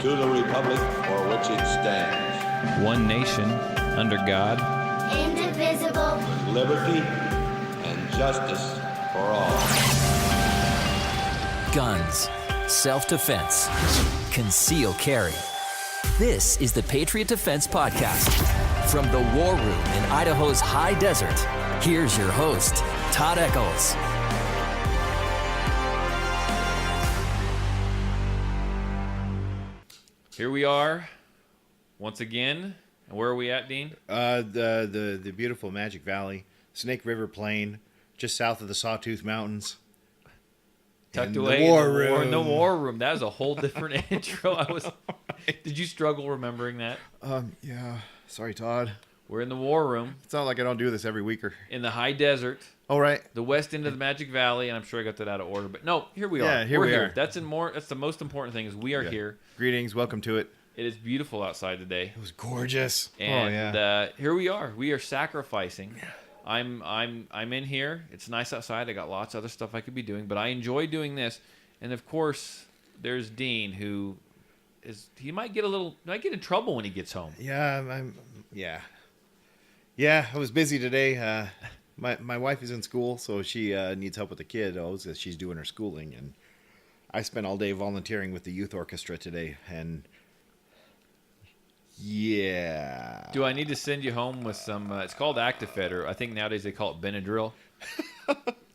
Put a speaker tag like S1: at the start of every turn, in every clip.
S1: to the republic for which it stands,
S2: one nation, under God,
S3: indivisible,
S1: with liberty and justice for all.
S4: Guns, self-defense, concealed carry. This is the Patriot Defense Podcast. From the war room in Idaho's high desert, here's your host, Todd Eccles.
S2: Here we are, once again. And where are we at, Dean?
S5: The beautiful Magic Valley, Snake River Plain, just south of the Sawtooth Mountains.
S2: Tucked
S5: in
S2: away
S5: the war
S2: in
S5: room.
S2: the war room. That was a whole different intro. Did you struggle remembering that?
S5: Yeah. Sorry, Todd.
S2: We're in the war room
S5: It's not like I don't do this every week or.
S2: in the high desert,
S5: Oh, right.
S2: the west end of the Magic Valley, and I'm sure I got that out of order. But no, here we are.
S5: Yeah, here
S2: We're
S5: we
S2: here.
S5: are.
S2: That's the most important thing is we are
S5: Yeah.
S2: here.
S5: Greetings. Welcome to it.
S2: It is beautiful outside today.
S5: It was gorgeous.
S2: And here we are. We are sacrificing. I'm in here. It's nice outside. I got lots of other stuff I could be doing, but I enjoy doing this. And of course, there's Dean, who might get in trouble when he gets home.
S5: Yeah, Yeah, I was busy today. My wife is in school, so she needs help with the kiddos as she's doing her schooling, and I spent all day volunteering with the youth orchestra today, and yeah.
S2: Do I need to send you home with some? It's called Actifed, or I think nowadays they call it Benadryl.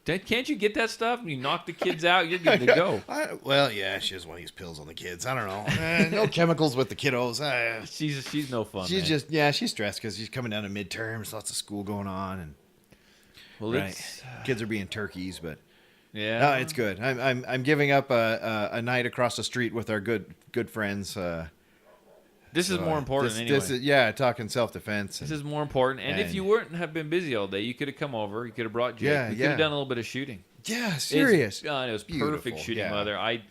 S2: Can't you get that stuff? You knock the kids out, you're good to go.
S5: Well, yeah, she doesn't want to use pills on the kids. I don't know. No chemicals with the kiddos.
S2: She's no fun.
S5: She's
S2: man.
S5: just, she's stressed because she's coming down to midterms, lots of school going on, and
S2: Well,
S5: right. Kids are being turkeys, but
S2: yeah,
S5: no, it's good. I'm giving up a night across the street with our good friends.
S2: This is more important anyway.
S5: This is, talking self-defense.
S2: This is more important. And if you have been busy all day, you could have come over. You could have brought Jake.
S5: Yeah,
S2: we could
S5: yeah.
S2: have done a little bit of shooting.
S5: Yeah, serious.
S2: It was
S5: Beautiful,
S2: perfect shooting
S5: yeah.
S2: weather. I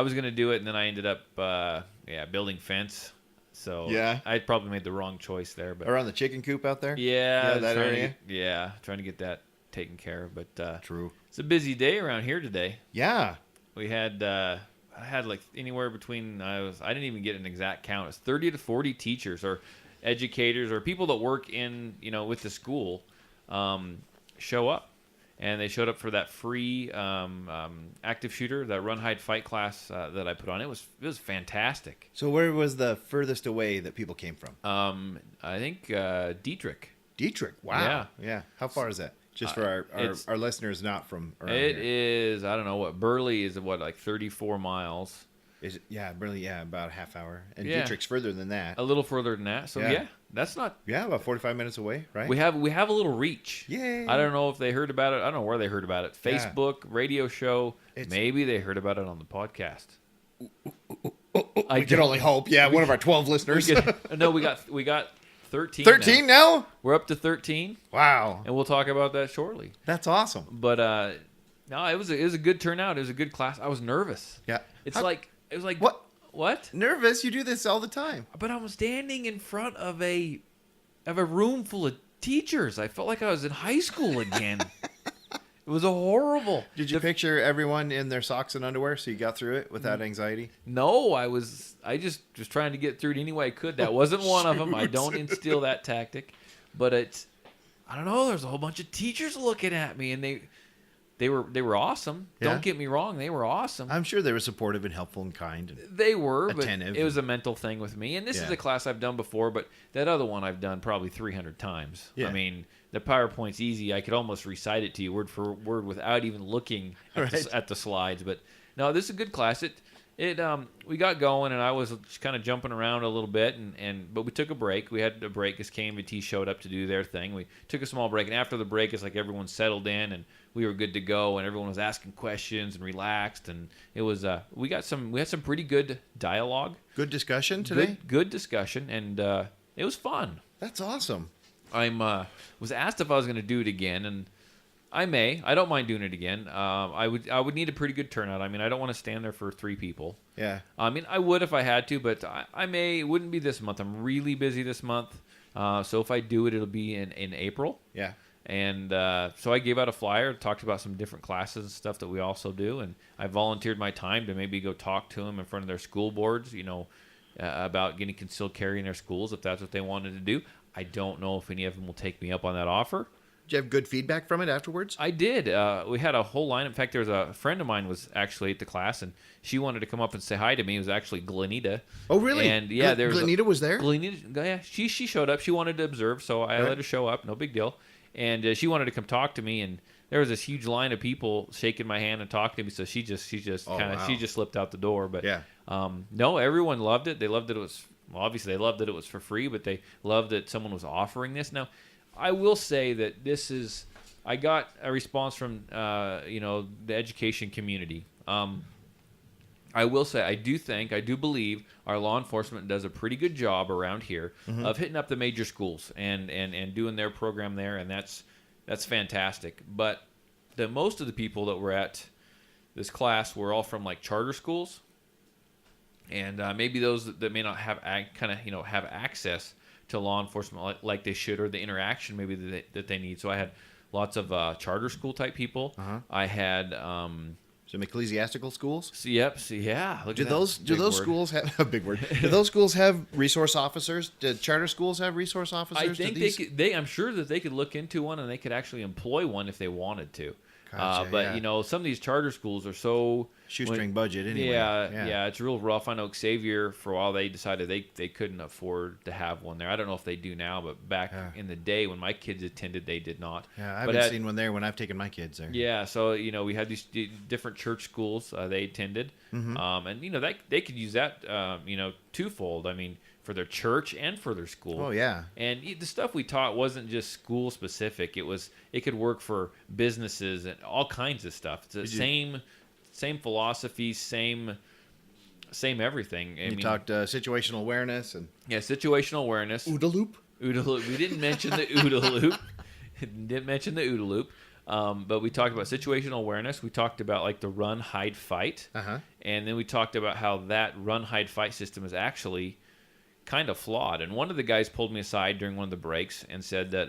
S2: was going to do it, and then I ended up building fence. So
S5: Yeah.
S2: I probably made the wrong choice there. But
S5: Around the chicken coop out there?
S2: yeah,
S5: that area?
S2: Trying to get that taken care of. But
S5: True.
S2: it's a busy day around here today.
S5: Yeah.
S2: We had I had like anywhere between I didn't even get an exact count. It's 30 to 40 teachers or educators or people that work in with the school show up, and they showed up for that free active shooter, that run hide fight class that I put on. It was fantastic.
S5: So where was the furthest away that people came from?
S2: I think Dietrich.
S5: Dietrich. Wow. Yeah. How far is that? Just for our listeners not from around
S2: It
S5: here.
S2: is, I don't know what, Burley is like 34 miles.
S5: Is it, really, about a half hour. And
S2: Yeah.
S5: Dietrich's further than that.
S2: A little further than that. So yeah that's not.
S5: Yeah, about 45 minutes away, right?
S2: We have a little reach.
S5: Yay.
S2: I don't know if they heard about it. I don't know where they heard about it. Facebook, radio show. Maybe they heard about it on the podcast.
S5: I can only hope. Yeah, one of our 12 listeners.
S2: We got 13.
S5: 13 now?
S2: We're up to 13,
S5: Wow.
S2: and we'll talk about that shortly.
S5: That's awesome.
S2: But no, it was a good turnout. It was a good class. I was nervous.
S5: Yeah.
S2: It was like
S5: What?
S2: What?
S5: Nervous? You do this all the time.
S2: But I'm standing in front of a room full of teachers. I felt like I was in high school again. It was horrible.
S5: Did you picture everyone in their socks and underwear so you got through it without anxiety?
S2: No, I just was trying to get through it any way I could. That wasn't one of them. I don't instill that tactic. But I don't know, there's a whole bunch of teachers looking at me, and they were awesome.
S5: Yeah?
S2: Don't get me wrong, they were awesome.
S5: I'm sure they were supportive and helpful and kind.
S2: They were, but
S5: attentive.
S2: it was a mental thing with me. And this is
S5: Yeah.
S2: a class I've done before, but that other one I've done probably 300 times.
S5: Yeah.
S2: I mean, the PowerPoint's easy. I could almost recite it to you word for word without even looking at the slides. But no, this is a good class. We got going, and I was just kind of jumping around a little bit, but we took a break. We had a break as KMVT showed up to do their thing. We took a small break, and after the break, it's like everyone settled in, and we were good to go, and everyone was asking questions and relaxed, and it was we had some pretty good dialogue.
S5: Good discussion today?
S2: Good discussion, and it was fun.
S5: That's awesome.
S2: Was asked if I was going to do it again, and I may. I don't mind doing it again. I would need a pretty good turnout. I mean, I don't want to stand there for 3 people.
S5: Yeah.
S2: I mean, I would if I had to, but I may. It wouldn't be this month. I'm really busy this month. So if I do it, it'll be in April.
S5: Yeah.
S2: And so I gave out a flyer, talked about some different classes and stuff that we also do, and I volunteered my time to maybe go talk to them in front of their school boards, about getting concealed carry in their schools if that's what they wanted to do. I don't know if any of them will take me up on that offer.
S5: Did you have good feedback from it afterwards?
S2: I did. We had a whole line. In fact, there was a friend of mine was actually at the class, and she wanted to come up and say hi to me. It was actually Glenita.
S5: Oh, really?
S2: And yeah,
S5: Glenita was there?
S2: Glenita, yeah, she showed up. She wanted to observe, so I let her show up. No big deal. And she wanted to come talk to me, and there was this huge line of people shaking my hand and talking to me. So she just slipped out the door. But
S5: yeah.
S2: No, everyone loved it. They loved that it was. Well, obviously, they loved that it was for free, but they loved that someone was offering this. Now, I will say that this is. I got a response from the education community. I will say I do believe our law enforcement does a pretty good job around here of hitting up the major schools and doing their program there, and that's fantastic. But most of the people that were at this class were all from like charter schools, and maybe those that may not have have access to law enforcement like they should, or the interaction maybe that they need. So I had lots of charter school type people. I had
S5: some ecclesiastical schools.
S2: Yep. So yeah.
S5: Do those schools have a big word? Do those schools have resource officers? Do charter schools have resource officers?
S2: I think I'm sure that they could look into one, and they could actually employ one if they wanted to.
S5: Gotcha,
S2: But some of these charter schools are so
S5: shoestring budget anyway.
S2: Yeah, it's real rough. I know Xavier, for a while, they decided they couldn't afford to have one there. I don't know if they do now, but back in the day when my kids attended, they did not.
S5: Yeah, I haven't seen one there when I've taken my kids there.
S2: Yeah, so we had these different church schools they attended, and they could use that twofold. I mean, for their church and for their school.
S5: Oh yeah.
S2: And the stuff we taught wasn't just school specific. It could work for businesses and all kinds of stuff. It's the same philosophy, same everything.
S5: You talked situational awareness and
S2: situational awareness.
S5: OODA loop.
S2: We didn't mention the OODA loop. Didn't mention the OODA loop. But we talked about situational awareness. We talked about like the run, hide, fight. And then we talked about how that run, hide, fight system is actually kind of flawed. And one of the guys pulled me aside during one of the breaks and said that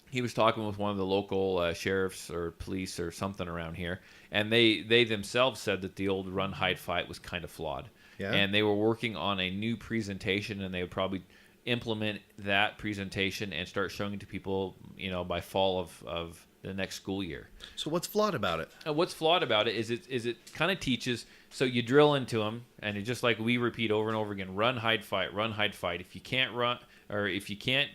S2: he was talking with one of the local sheriffs or police or something around here, and they themselves said that the old run, hide, fight was kind of flawed. Yeah. And they were working on a new presentation, and they would probably implement that presentation and start showing it to people, by fall of the next school year.
S5: So what's flawed about it?
S2: What's flawed about it is it kind of teaches. So you drill into them, and it's just like we repeat over and over again: run, hide, fight. Run, hide, fight. If you can't run, or if you can't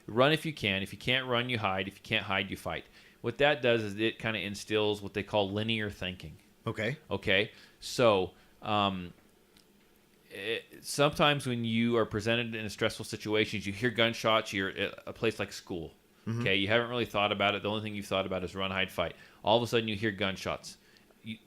S2: run, if you can. If you can't run, you hide. If you can't hide, you fight. What that does is it kind of instills what they call linear thinking. Okay. So sometimes when you are presented in stressful situations, you hear gunshots. You're at a place like school. Okay, you haven't really thought about it. The only thing you've thought about is run, hide, fight. All of a sudden, you hear gunshots.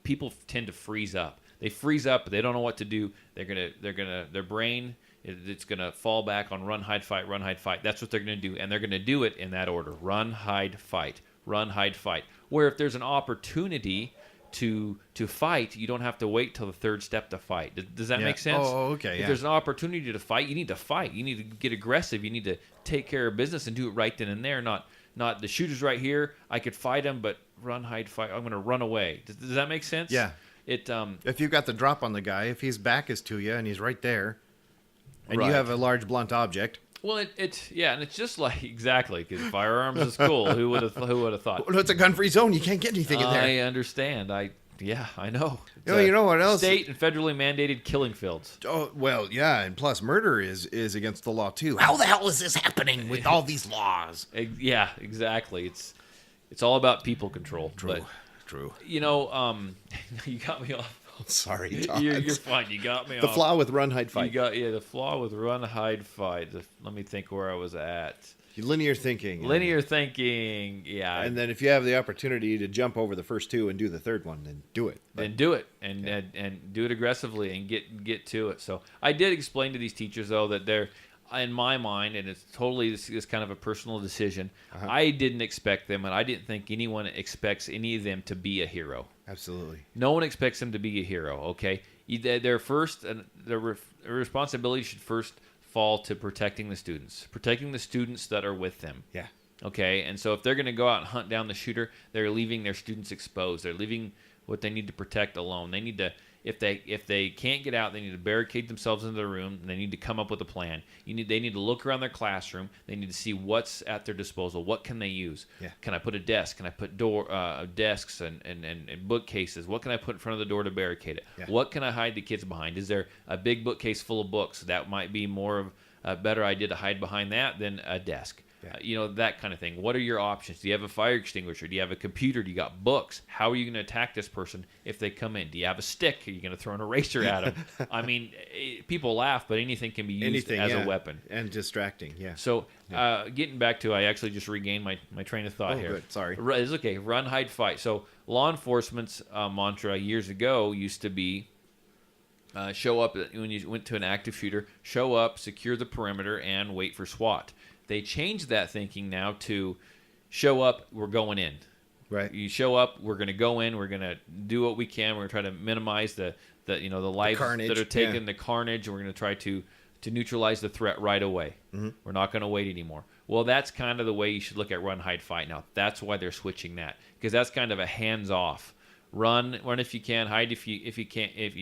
S2: People tend to freeze up. They freeze up, but they don't know what to do. Their brain, it's gonna fall back on run, hide, fight, run, hide, fight. That's what they're gonna do, and they're gonna do it in that order: run, hide, fight, run, hide, fight. Where if there's an opportunity to fight, you don't have to wait till the third step to fight. Does that make sense?
S5: Oh, okay.
S2: If there's an opportunity to fight, you need to fight. You need to get aggressive. You need to take care of business and do it right then and there. Not the shooter's right here. I could fight him, but run, hide, fight. I'm going to run away. Does that make sense?
S5: Yeah. If you've got the drop on the guy, if his back is to you and he's right there, and you have a large blunt object.
S2: Well, and it's just like exactly because firearms is cool. Who would have thought?
S5: Well, it's a gun-free zone. You can't get anything in there.
S2: I understand. I know.
S5: You know what else?
S2: State and federally mandated killing fields.
S5: Oh well, yeah, and plus murder is against the law too. How the hell is this happening with all these laws?
S2: Yeah, exactly. It's all about people control.
S5: True.
S2: You got me off.
S5: Sorry, Todds.
S2: You're fine. You got me off.
S5: The flaw with run, hide, fight.
S2: The flaw with run, hide, fight. Let me think where I was at.
S5: Linear thinking.
S2: Yeah.
S5: And then if you have the opportunity to jump over the first two and do the third one, then do it.
S2: And do it aggressively and get to it. So I did explain to these teachers though that they're, in my mind, and it's totally this kind of a personal decision. I didn't expect them, and I didn't think anyone expects any of them to be a hero.
S5: Absolutely.
S2: No one expects them to be a hero. Okay, their responsibility should first fall to protecting the students that are with them.
S5: Yeah.
S2: Okay, and so if they're going to go out and hunt down the shooter, they're leaving their students exposed. They're leaving what they need to protect alone. They need to, If they can't get out, they need to barricade themselves into the room, and they need to come up with a plan. They need to look around their classroom. They need to see what's at their disposal. What can they use?
S5: Yeah.
S2: Can I put a desk? Can I put desks and bookcases? What can I put in front of the door to barricade it?
S5: Yeah.
S2: What can I hide the kids behind? Is there a big bookcase full of books? That might be more of a better idea to hide behind that than a desk.
S5: Yeah.
S2: That kind of thing. What are your options? Do you have a fire extinguisher? Do you have a computer? Do you got books? How are you going to attack this person if they come in? Do you have a stick? Are you going to throw an eraser at them? I mean, people laugh, but anything can be used as a weapon.
S5: And distracting, yeah.
S2: So getting back to, I actually just regained my train of thought here.
S5: Good. Sorry.
S2: It's okay. Run, hide, fight. So law enforcement's mantra years ago used to be, show up when you went to an active shooter, show up, secure the perimeter, and wait for SWAT. They changed that thinking now to show up, we're going in.
S5: Right.
S2: You show up, we're going to go in, we're going to do what we can, we're going to try to minimize the lives
S5: carnage,
S2: that are taken, the carnage, and we're going to try to neutralize the threat right away. Mm-hmm. We're not going to wait anymore. Well, that's kind of the way you should look at run, hide, fight now. That's why they're switching that, because that's kind of a hands-off. Run if you can, hide if you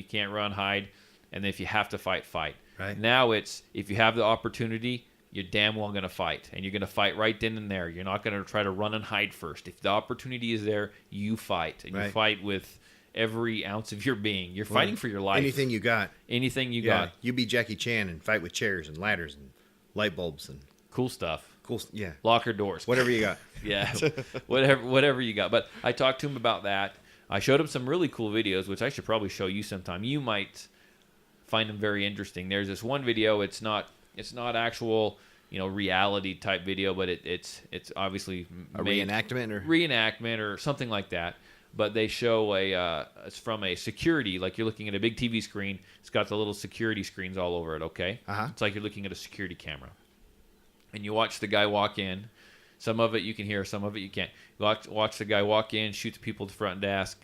S2: can't run, hide, and then if you have to fight, fight.
S5: Right.
S2: Now it's, if you have the opportunity, you're damn well going to fight, and you're going to fight right then and there. You're not going to try to run and hide first. If the opportunity is there, you fight, and you fight with every ounce of your being. You're fighting for your life.
S5: Anything you got.
S2: Anything you got.
S5: You be Jackie Chan and fight with chairs and ladders and light bulbs and
S2: cool stuff.
S5: Yeah.
S2: Locker doors.
S5: Whatever you got.
S2: Yeah, whatever you got. But I talked to him about that. I showed him some really cool videos, which I should probably show you sometime. You might find them very interesting. There's this one video. It's not actual, reality type video, but it's obviously
S5: a reenactment
S2: or something like that. But they show it's from a security, like you're looking at a big TV screen. It's got the little security screens all over it. Okay, It's like you're looking at a security camera, and you watch the guy walk in. Some of it you can hear, some of it you can't. Watch the guy walk in, shoot the people at the front desk,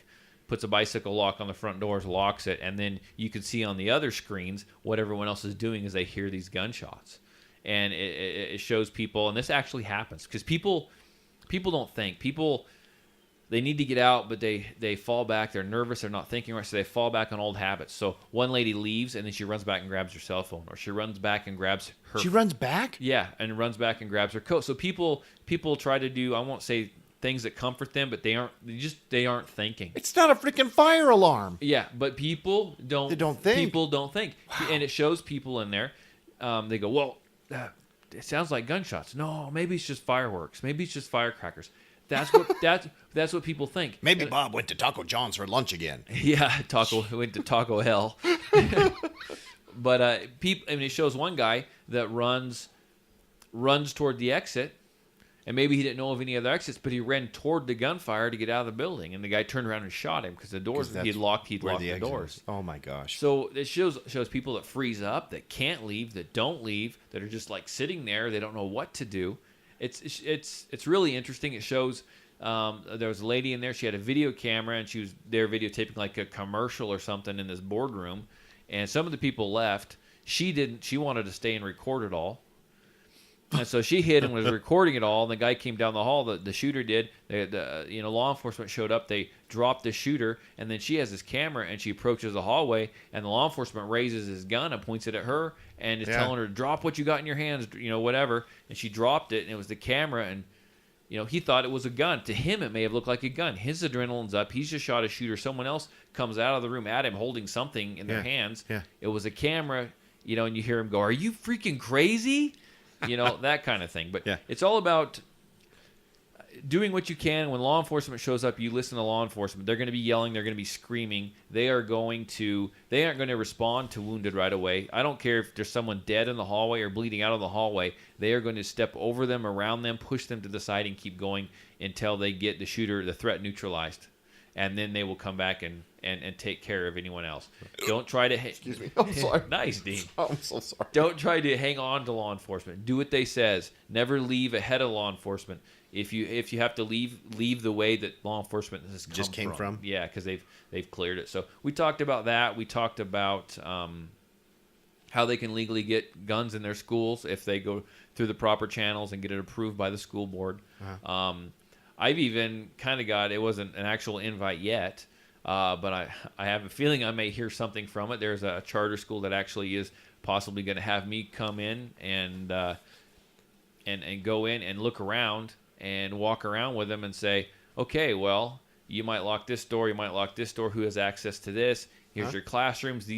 S2: puts a bicycle lock on the front doors, locks it, and then you can see on the other screens what everyone else is doing as they hear these gunshots. And it shows people, and this actually happens, because people don't think. People, they need to get out, but they fall back. They're nervous. They're not thinking right, so they fall back on old habits. So one lady leaves, and then she runs back and grabs her cell phone, or she runs back and grabs her...
S5: She runs back?
S2: Yeah, and runs back and grabs her coat. So people try to do, I won't say things that comfort them, but they aren't thinking.
S5: It's not a freaking fire alarm.
S2: Yeah, but people don't...
S5: They don't think.
S2: People don't think. Wow. And it shows people in there. They go, well, it sounds like gunshots. No, maybe it's just fireworks. Maybe it's just firecrackers. That's what people think.
S5: Maybe Bob went to Taco John's for lunch again.
S2: Yeah, went to Taco Hell. But it shows one guy that runs toward the exit, and maybe he didn't know of any other exits, but he ran toward the gunfire to get out of the building, and the guy turned around and shot him because the doors he'd locked the doors.
S5: Oh my gosh!
S2: So it shows people that freeze up, that can't leave, that don't leave, that are just like sitting there. They don't know what to do. It's really interesting. It shows there was a lady in there. She had a video camera, and she was there videotaping like a commercial or something in this boardroom. And some of the people left. She didn't. She wanted to stay and record it all. And so she hid and was recording it all. And the guy came down the hall. The shooter did. Law enforcement showed up. They dropped the shooter, and then she has this camera, and she approaches the hallway, and the law enforcement raises his gun and points it at her, and is telling her, drop what you got in your hands, whatever. And she dropped it, and it was the camera, and he thought it was a gun. To him, it may have looked like a gun. His adrenaline's up. He's just shot a shooter. Someone else comes out of the room at him holding something in their hands. Yeah. It was a camera, and you hear him go, are you freaking crazy? That kind of thing. But it's all about doing what you can. When law enforcement shows up, you listen to law enforcement. They're going to be yelling. They're going to be screaming. They aren't going to respond to wounded right away. I don't care if there's someone dead in the hallway or bleeding out of the hallway. They are going to step over them, around them, push them to the side, and keep going until they get the threat neutralized. And then they will come back and take care of anyone else. Don't try to...
S5: Excuse me. I'm sorry.
S2: Nice, Dean.
S5: I'm so sorry.
S2: Don't try to hang on to law enforcement. Do what they says. Never leave ahead of law enforcement. If you have to leave the way that law enforcement has came from. Yeah, because they've cleared it. So we talked about that. We talked about how they can legally get guns in their schools if they go through the proper channels and get it approved by the school board. Uh-huh. I've even kind of got, it wasn't an actual invite yet, but I have a feeling I may hear something from it. There's a charter school that actually is possibly going to have me come in and go in and look around and walk around with them and say, okay, well, you might lock this door, you might lock this door. Who has access to this? Here's your classrooms.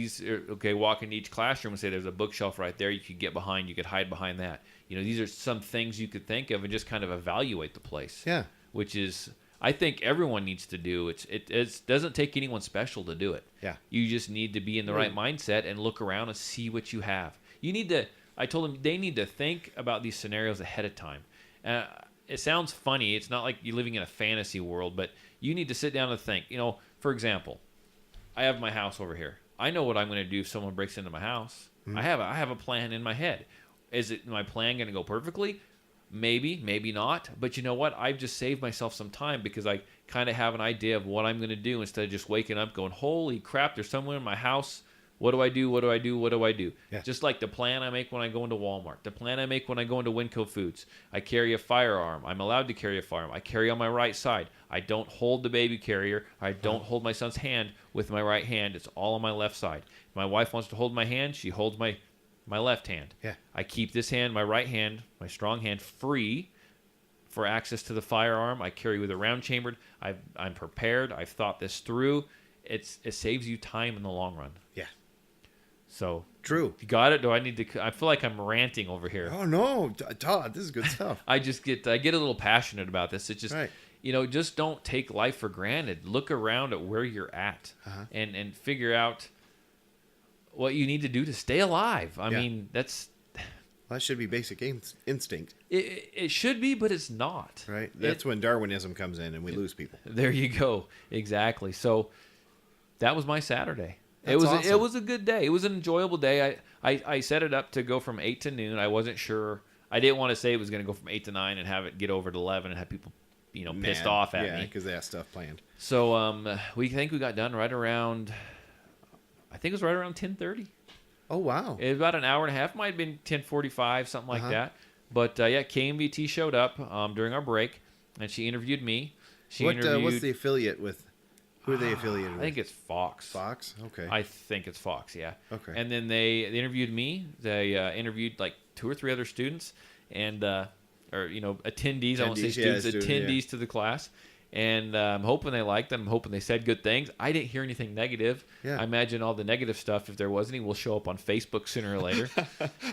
S2: Walk into each classroom and say there's a bookshelf right there. You could get behind. You could hide behind that. These are some things you could think of and just kind of evaluate the place.
S5: Yeah.
S2: Which is, I think everyone needs to do. It doesn't take anyone special to do it.
S5: Yeah.
S2: You just need to be in the right mindset and look around and see what you have. You need to. I told them they need to think about these scenarios ahead of time. It sounds funny. It's not like you're living in a fantasy world, but you need to sit down and think. For example, I have my house over here. I know what I'm going to do if someone breaks into my house. I have a plan in my head. Is my plan going to go perfectly? Maybe, maybe not. But you know what? I've just saved myself some time because I kind of have an idea of what I'm going to do instead of just waking up going, holy crap, there's someone in my house. What do I do? What do I do? What do I do?
S5: Yeah.
S2: Just like the plan I make when I go into Walmart, the plan I make when I go into Winco Foods. I carry a firearm. I'm allowed to carry a firearm. I carry on my right side. I don't hold the baby carrier. I don't hold my son's hand with my right hand. It's all on my left side. If my wife wants to hold my hand, she holds my left hand.
S5: Yeah.
S2: I keep this hand, my right hand, my strong hand, free for access to the firearm. I carry with a round chambered. I'm prepared. I've thought this through. It saves you time in the long run.
S5: Yeah.
S2: So
S5: True.
S2: You got it? Do I need to? I feel like I'm ranting over here.
S5: Oh no, Todd, this is good stuff.
S2: I get a little passionate about this. It's just
S5: Right.
S2: Just don't take life for granted. Look around at where you're at and figure out what you need to do to stay alive. I mean, that
S5: should be basic instinct.
S2: It should be, but it's not.
S5: Right. That's when Darwinism comes in and we lose people.
S2: There you go. Exactly. So that was my Saturday.
S5: That's awesome.
S2: It was a good day. It was an enjoyable day. I set it up to go from 8 to noon. I wasn't sure. I didn't want to say it was going to go from 8 to 9 and have it get over to 11 and have people, pissed off at me.
S5: Yeah, because they have stuff planned.
S2: So we got done right around. I think it was right around 10:30.
S5: Oh wow!
S2: It was about an hour and a half. Might have been 10:45, something like that. But KMVT showed up during our break, and she interviewed me.
S5: What's the affiliate with? Who are they affiliated with?
S2: I think it's Fox.
S5: Fox? Okay.
S2: I think it's Fox, yeah.
S5: Okay.
S2: And then they interviewed me. They interviewed like 2 or 3 other students and attendees. I won't say students, attendees to the class. And I'm hoping they liked them. I'm hoping they said good things. I didn't hear anything negative.
S5: Yeah.
S2: I imagine all the negative stuff, if there was any, will show up on Facebook sooner or later.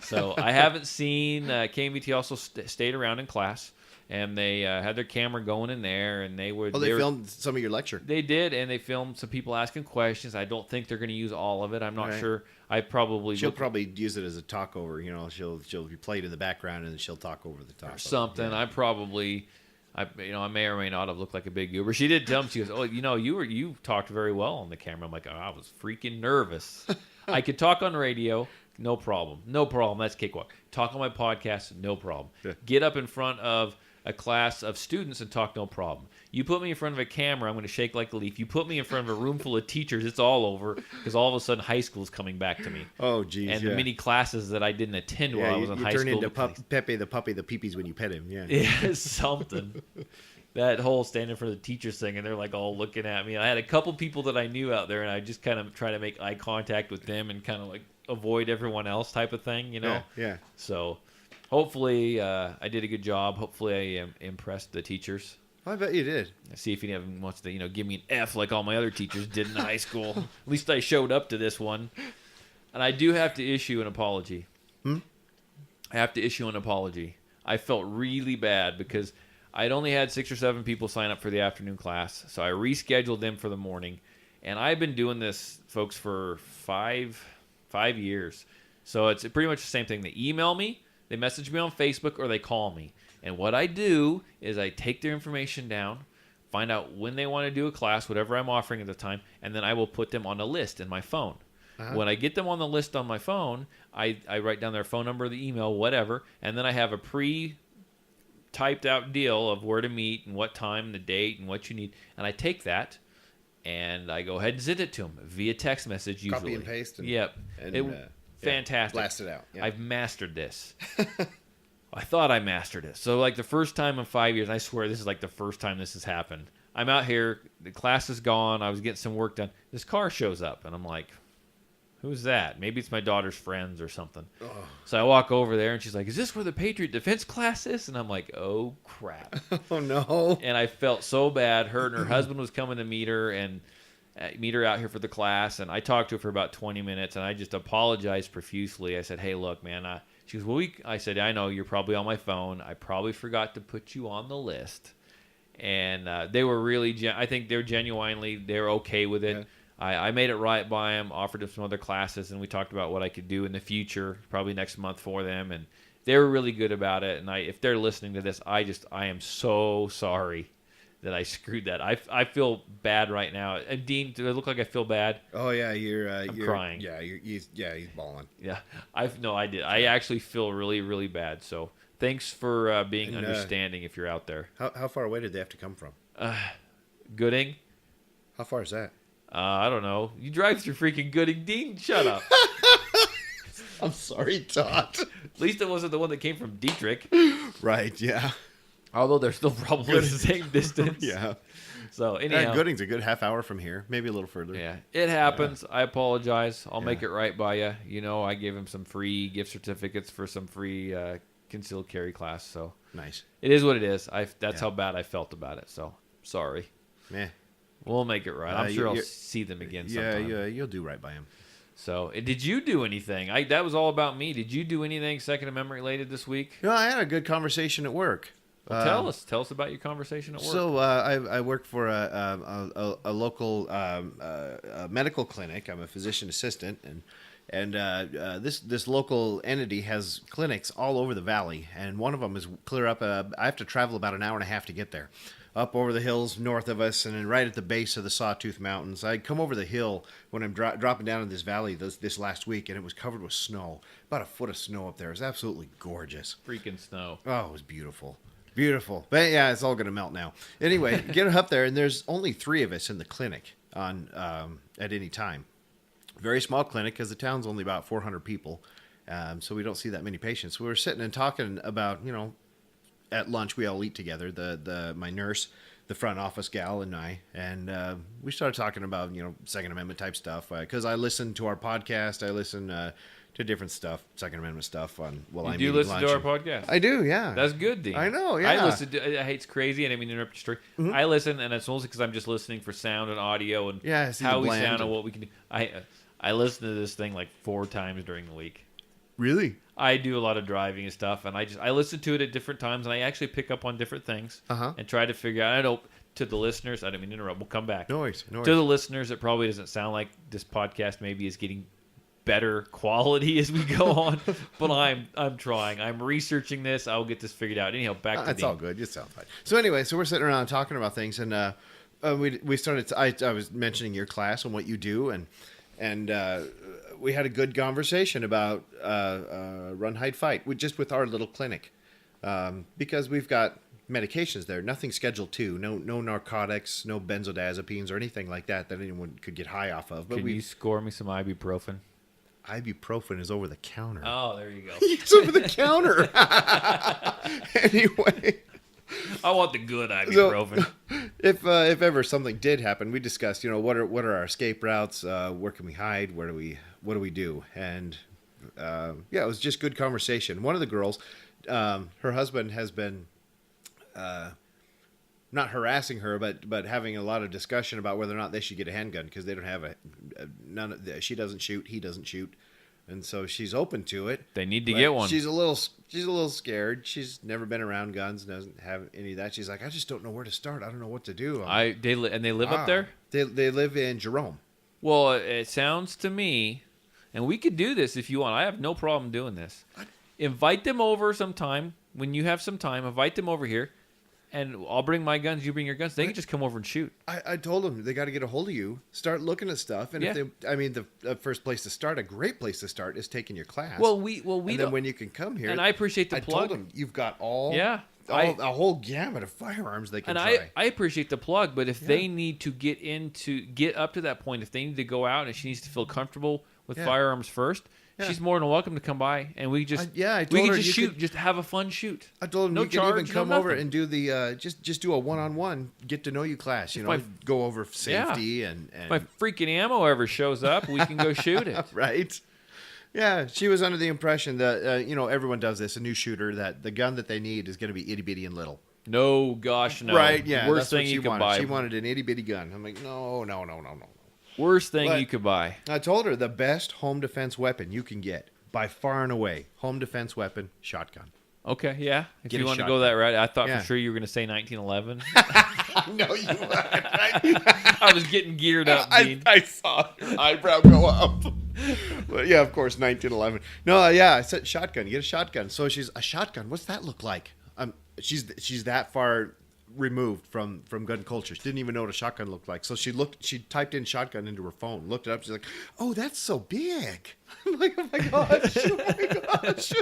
S2: So I haven't seen KMVT also stayed around in class. And they had their camera going in there, and they
S5: filmed some of your lecture.
S2: They did, and they filmed some people asking questions. I don't think they're going to use all of it. I'm not sure. She'll
S5: probably use it as a talk over. She'll be played in the background, and then she'll talk over the top.
S2: Or something. Yeah. I may or may not have looked like a big goober. She did tell me, she goes, "Oh, you talked very well on the camera." I'm like, I was freaking nervous. I could talk on radio. No problem. That's cakewalk. Talk on my podcast. No problem.
S5: Yeah.
S2: Get up in front of a class of students and talk, no problem. You put me in front of a camera, I'm going to shake like a leaf. You put me in front of a room full of teachers, it's all over because all of a sudden high school is coming back to me.
S5: Oh, geez.
S2: And the many classes that I didn't attend while I was in high school.
S5: You turn into Pepe the puppy, the peepees when you pet him. Yeah.
S2: Yeah, something. That whole standing for the teachers thing, and they're like all looking at me. I had a couple people that I knew out there, and I just kind of try to make eye contact with them and kind of like avoid everyone else type of thing,
S5: Yeah.
S2: So hopefully I did a good job. Hopefully I impressed the teachers.
S5: I bet you did.
S2: See if any of them wants to, give me an F like all my other teachers did in high school. At least I showed up to this one. And I do have to issue an apology. I have to issue an apology. I felt really bad because I'd only had 6 or 7 people sign up for the afternoon class. So I rescheduled them for the morning. And I've been doing this, folks, for 5 years. So it's pretty much the same thing. They email me, they message me on Facebook, or they call me. And what I do is I take their information down, find out when they want to do a class, whatever I'm offering at the time, and then I will put them on a list in my phone. When I get them on the list on my phone, I write down their phone number, the email, whatever, and then I have a pre-typed out deal of where to meet and what time, the date, and what you need. And I take that, and I go ahead and send it to them via text message usually.
S5: Copy and paste.
S2: Fantastic.
S5: Blast it out. Yeah.
S2: I've mastered this. I thought I mastered it. So like the first time in 5 years, I swear this is like the first time this has happened. I'm out here. The class is gone. I was getting some work done. This car shows up, and I'm like, who's that? Maybe it's my daughter's friends or something. Oh. So I walk over there, and she's like, is this where the Patriot Defense class is? And I'm like, oh, crap.
S5: Oh, no.
S2: And I felt so bad. Her and her husband was coming to meet her and meet her out here for the class. And I talked to her for about 20 minutes, and I just apologized profusely. I said, hey, look, man. She goes, well, I said, I know you're probably on my phone. I probably forgot to put you on the list. And they were really, I think they're okay with it. Yeah. I made it right by them, offered them some other classes, and we talked about what I could do in the future, probably next month for them, and they were really good about it. And if they're listening to this, I am so sorry that I screwed that. I feel bad right now. And Dean, do I look like I feel bad?
S5: Oh yeah, you're
S2: crying.
S5: Yeah, he's bawling.
S2: Yeah, I did. I actually feel really, really bad. So thanks for being understanding if you're out there.
S5: How far away did they have to come from?
S2: Gooding.
S5: How far is that?
S2: I don't know. You drive through freaking Gooding, Dean. Shut up.
S5: I'm sorry, Todd.
S2: At least it wasn't the one that came from Dietrich.
S5: Right, yeah.
S2: Although they're still probably the same distance.
S5: Yeah.
S2: So anyhow.
S5: Gooding's a good half hour from here. Maybe a little further.
S2: Yeah. It happens. I apologize. I'll make it right by you. You know, I gave him some free gift certificates for some free concealed carry class. So
S5: nice.
S2: It is what it is. That's how bad I felt about it. So sorry.
S5: Meh.
S2: We'll make it right. I'm sure I'll see them again sometime.
S5: Yeah, you'll do right by him.
S2: So, did you do anything? That was all about me. Did you do anything Second Amendment related this week?
S5: No, I had a good conversation at work.
S2: Well, tell us about your conversation at work.
S5: So, I work for a local medical clinic. I'm a physician assistant, and this local entity has clinics all over the valley, and one of them is clear up. I have to travel about an hour and a half to get there. Up over the hills north of us, and then right at the base of the Sawtooth Mountains. I come over the hill when I'm dropping down in this valley this last week, and it was covered with snow. About a foot of snow up there. It was absolutely gorgeous.
S2: Freaking snow.
S5: Oh, it was beautiful. Beautiful. But yeah, it's all going to melt now. Anyway, get up there, and there's only 3 of us in the clinic at any time. Very small clinic because the town's only about 400 people, so we don't see that many patients. We were sitting and talking about, at lunch, we all eat together. My nurse, the front office gal, and I, and we started talking about Second Amendment type stuff because I listen to our podcast. I listen to different stuff, Second Amendment stuff on while I'm eating lunch.
S2: You do listen to our podcast?
S5: I do, yeah.
S2: That's good, Dean.
S5: I know, yeah.
S2: I listen to. It's crazy, and I mean to interrupt your story. Mm-hmm. I listen, and it's mostly because I'm just listening for sound and audio and how we sound and what we can do. I listen to this thing like 4 times during the week.
S5: Really?
S2: I do a lot of driving and stuff, and I listen to it at different times, and I actually pick up on different things and try to figure out. I know to the listeners, I don't mean to interrupt. We'll come back.
S5: No worries.
S2: To the listeners, it probably doesn't sound like this podcast maybe is getting better quality as we go on, but I'm trying. I'm researching this. I'll get this figured out. Anyhow, back to
S5: that's all good. You sound fine. So anyway, we're sitting around talking about things, and we started. I was mentioning your class and what you do, and we had a good conversation about run, hide, fight, just with our little clinic, because we've got medications there. Nothing Schedule II, no narcotics, no benzodiazepines or anything like that anyone could get high off of. But
S2: Can you score me some ibuprofen?
S5: Ibuprofen is over the counter.
S2: Oh, there you go.
S5: It's over the counter. Anyway.
S2: I want the good ibuprofen.
S5: So, if ever something did happen, we discussed, what are our escape routes? Where can we hide? What do we do? And it was just good conversation. One of the girls, her husband has been not harassing her, but having a lot of discussion about whether or not they should get a handgun because they don't have she doesn't shoot, he doesn't shoot. And so she's open to it.
S2: They need to get one.
S5: She's a little scared. She's never been around guns, doesn't have any of that. She's like, I just don't know where to start. I don't know what to do.
S2: They live up there?
S5: They live in Jerome.
S2: Well, it sounds to me, and we could do this if you want. I have no problem doing this. Invite them over sometime. When you have some time, invite them over here. And I'll bring my guns, you bring your guns. They can just come over and shoot.
S5: I told them they got to get a hold of you, start looking at stuff, and the first place to start, a great place to start, is taking your class.
S2: Well, we
S5: and then when you can come here,
S2: and I appreciate the plug.
S5: I told them you've got a whole gamut of firearms they can
S2: try.
S5: And
S2: I appreciate the plug, but if they need to get up to that point, if they need to go out and she needs to feel comfortable with firearms first, she's more than welcome to come by, and we just
S5: I
S2: we
S5: told
S2: can
S5: her
S2: just
S5: you
S2: shoot,
S5: could-
S2: just have a fun shoot.
S5: I told him
S2: No
S5: you could
S2: charge,
S5: even come
S2: no
S5: over
S2: nothing.
S5: and do the just do a one-on-one get to know you class. You know,
S2: my-
S5: go over safety and
S2: If my freaking ammo ever shows up, we can go shoot it.
S5: right. Yeah, she was under the impression that everyone does this. A new shooter that the gun that they need is going to be itty bitty and little.
S2: No, gosh, no.
S5: Right? Yeah,
S2: Worst
S5: that's what
S2: thing
S5: she
S2: you could
S5: wanted.
S2: buy.
S5: She wanted an itty bitty gun. I'm like, no.
S2: Worst thing
S5: But-
S2: you could buy.
S5: I told her the best home defense weapon you can get by far and away. Home defense weapon, shotgun.
S2: Okay, yeah. If
S5: Get
S2: you
S5: a
S2: want to go
S5: shotgun.
S2: that route, I thought
S5: Yeah.
S2: for sure you were going to say 1911.
S5: No, you weren't. Right?
S2: I was getting geared up, Dean.
S5: I saw her eyebrow go up. But yeah, of course, 1911. No, yeah, I said shotgun. Get a shotgun. So she's a shotgun. What's that look like? She's that far removed from gun culture. She didn't even know what a shotgun looked like. So she typed in shotgun into her phone, looked it up. She's like, "Oh, that's so big." I'm like, "Oh my gosh, oh my gosh."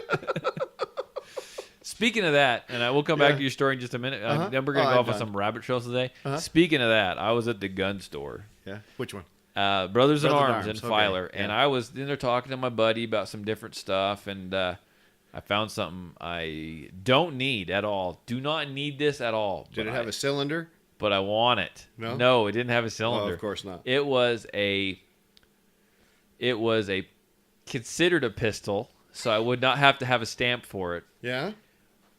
S2: Speaking of that, and I will come back
S5: Yeah.
S2: to your story in just a minute. Then we're
S5: Oh,
S2: going to
S5: I'm
S2: go off on
S5: done.
S2: some rabbit trails today. Speaking of that, I was at the gun store.
S5: Yeah, which one?
S2: Brothers in Arms in
S5: okay,
S2: Filer,
S5: yeah.
S2: and I was in there talking to my buddy about some different stuff, and I found something I don't need at all. Do not need this at all.
S5: Did it have a cylinder?
S2: But I want it.
S5: No?
S2: It didn't have a cylinder.
S5: of course not.
S2: It was a considered a pistol, so I would not have to have a stamp for it.
S5: Yeah.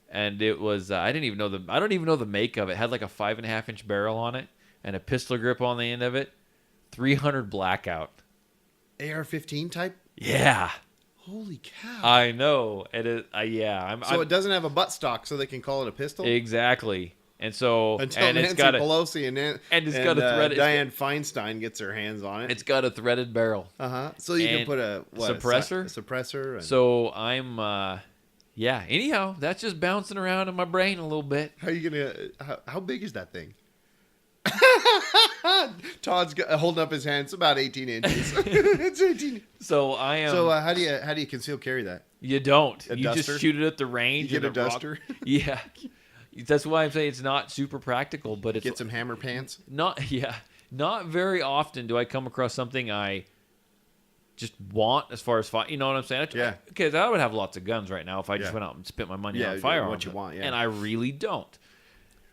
S2: And it was I don't even know the make of it. It had like a 5.5-inch barrel on it and a pistol grip on the end of it. 300 blackout.
S5: AR-15 type?
S2: Yeah.
S5: Holy cow.
S2: I know. It is yeah,
S5: So it doesn't have a buttstock, so they can call it a pistol?
S2: exactly. And so
S5: Until
S2: and
S5: Nancy
S2: it's got
S5: Pelosi and
S2: it's got a thread-
S5: Dianne Feinstein gets her hands on it.
S2: it's got a threaded barrel.
S5: So you can
S2: and
S5: put a
S2: suppressor?
S5: A suppressor. And
S2: So I'm anyhow, that's just bouncing around in my brain a little bit.
S5: how are you gonna? How big is that thing? Todd's holding up his hand. It's about 18 inches. It's 18.
S2: So I am.
S5: So how do you conceal carry that?
S2: you don't.
S5: A
S2: You
S5: duster?
S2: just shoot it at the range.
S5: You get
S2: and
S5: a
S2: it rock-
S5: duster?
S2: Yeah. That's why I'm saying it's not super practical, but it's
S5: Get some hammer pants.
S2: not very often do I come across something I just want as far as you know what I'm saying?
S5: Yeah.
S2: Because I would have lots of guns right now if I just
S5: Yeah.
S2: went out and spent my money
S5: Yeah,
S2: on firearms.
S5: what you want, yeah.
S2: And I really don't.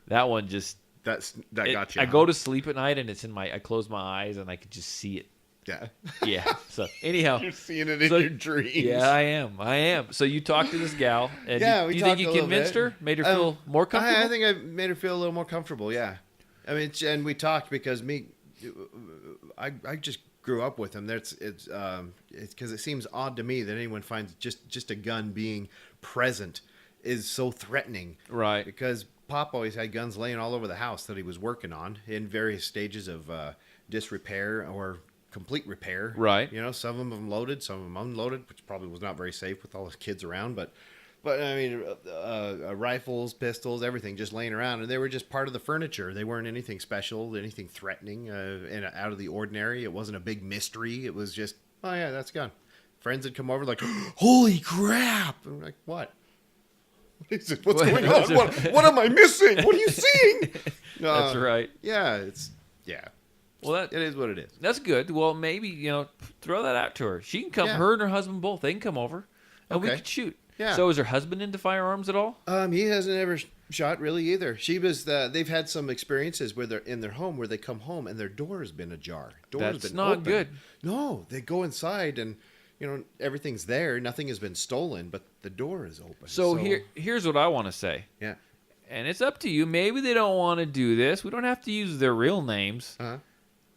S2: That one just
S5: That got you.
S2: I go to sleep at night and it's in I close my eyes and I can just see it.
S5: Yeah.
S2: Yeah. So anyhow.
S5: You're seeing it in
S2: So-
S5: your dreams.
S2: Yeah, I am. So you talked to this gal, and
S5: Yeah,
S2: do
S5: we
S2: you think
S5: talked
S2: you
S5: a little
S2: convinced
S5: bit.
S2: her, made her feel more comfortable?
S5: I think I made her feel a little more comfortable. Yeah, I mean, and we talked because I just grew up with him. It's because it seems odd to me that anyone finds just a gun being present is so threatening.
S2: Right.
S5: Because Pop always had guns laying all over the house that he was working on in various stages of disrepair or complete repair.
S2: Right.
S5: You know, some of them loaded, some of them unloaded, which probably was not very safe with all the kids around. But I mean, rifles, pistols, everything just laying around, and they were just part of the furniture. They weren't anything special, anything threatening, and out of the ordinary. It wasn't a big mystery. It was just, oh yeah, that's a gun. Friends would come over like, holy crap! I'm like, what? What is it? What's going on? What am I missing? What are you seeing?
S2: That's right.
S5: Yeah,
S2: Well,
S5: it is what it is.
S2: that's good. Well, maybe throw that out to her. She can come.
S5: Yeah.
S2: Her and her husband both. They can come over, and we
S5: Okay.
S2: could shoot.
S5: Yeah.
S2: So is her husband into firearms at all?
S5: He hasn't ever shot really either. She was. They've had some experiences where they're in their home where they come home and their door has been ajar.
S2: That's not good.
S5: No, they go inside and everything's there. Nothing has been stolen, but the door is open.
S2: So here's what I want to say,
S5: yeah.
S2: and it's up to you. Maybe they don't want to do this. We don't have to use their real names.
S5: Uh-huh.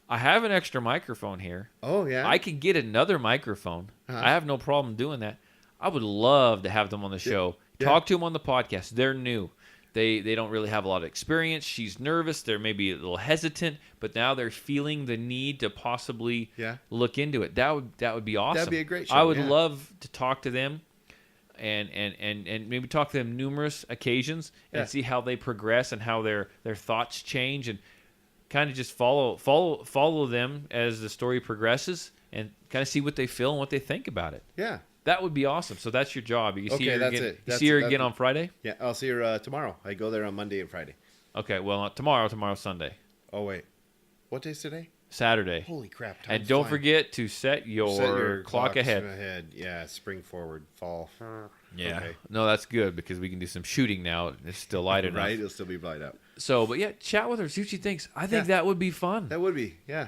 S2: I have an extra microphone here.
S5: Oh yeah.
S2: I could get another microphone.
S5: Uh-huh.
S2: I have no problem doing that. I would love to have them on the show.
S5: Yeah.
S2: Talk to them on the podcast. They're new. They don't really have a lot of experience. She's nervous. They're maybe a little hestant, but now they're feeling the need to possibly look into it. That would be awesome.
S5: That'd be a great show,
S2: I would
S5: yeah.
S2: love to talk to them and maybe talk to them numerous occasions and see how they progress and how their thoughts change and kind of just follow them as the story progresses and kind of see what they feel and what they think about it.
S5: Yeah.
S2: That would be awesome. So that's your job. You see
S5: Okay,
S2: her
S5: that's
S2: again.
S5: it.
S2: You see her again on Friday?
S5: Yeah. I'll see her tomorrow. I go there on Monday and Friday.
S2: Okay. Well, tomorrow's Sunday.
S5: Oh wait, what day's today? Saturday. Holy crap.
S2: And don't forget to set your clock ahead.
S5: Yeah, spring forward, fall.
S2: Yeah.
S5: Okay.
S2: No, that's good because we can do some shooting now. It's still light enough.
S5: Right, it'll still be light out.
S2: So, but yeah, chat with her, see what she thinks. I think that would be fun.
S5: That would be, yeah.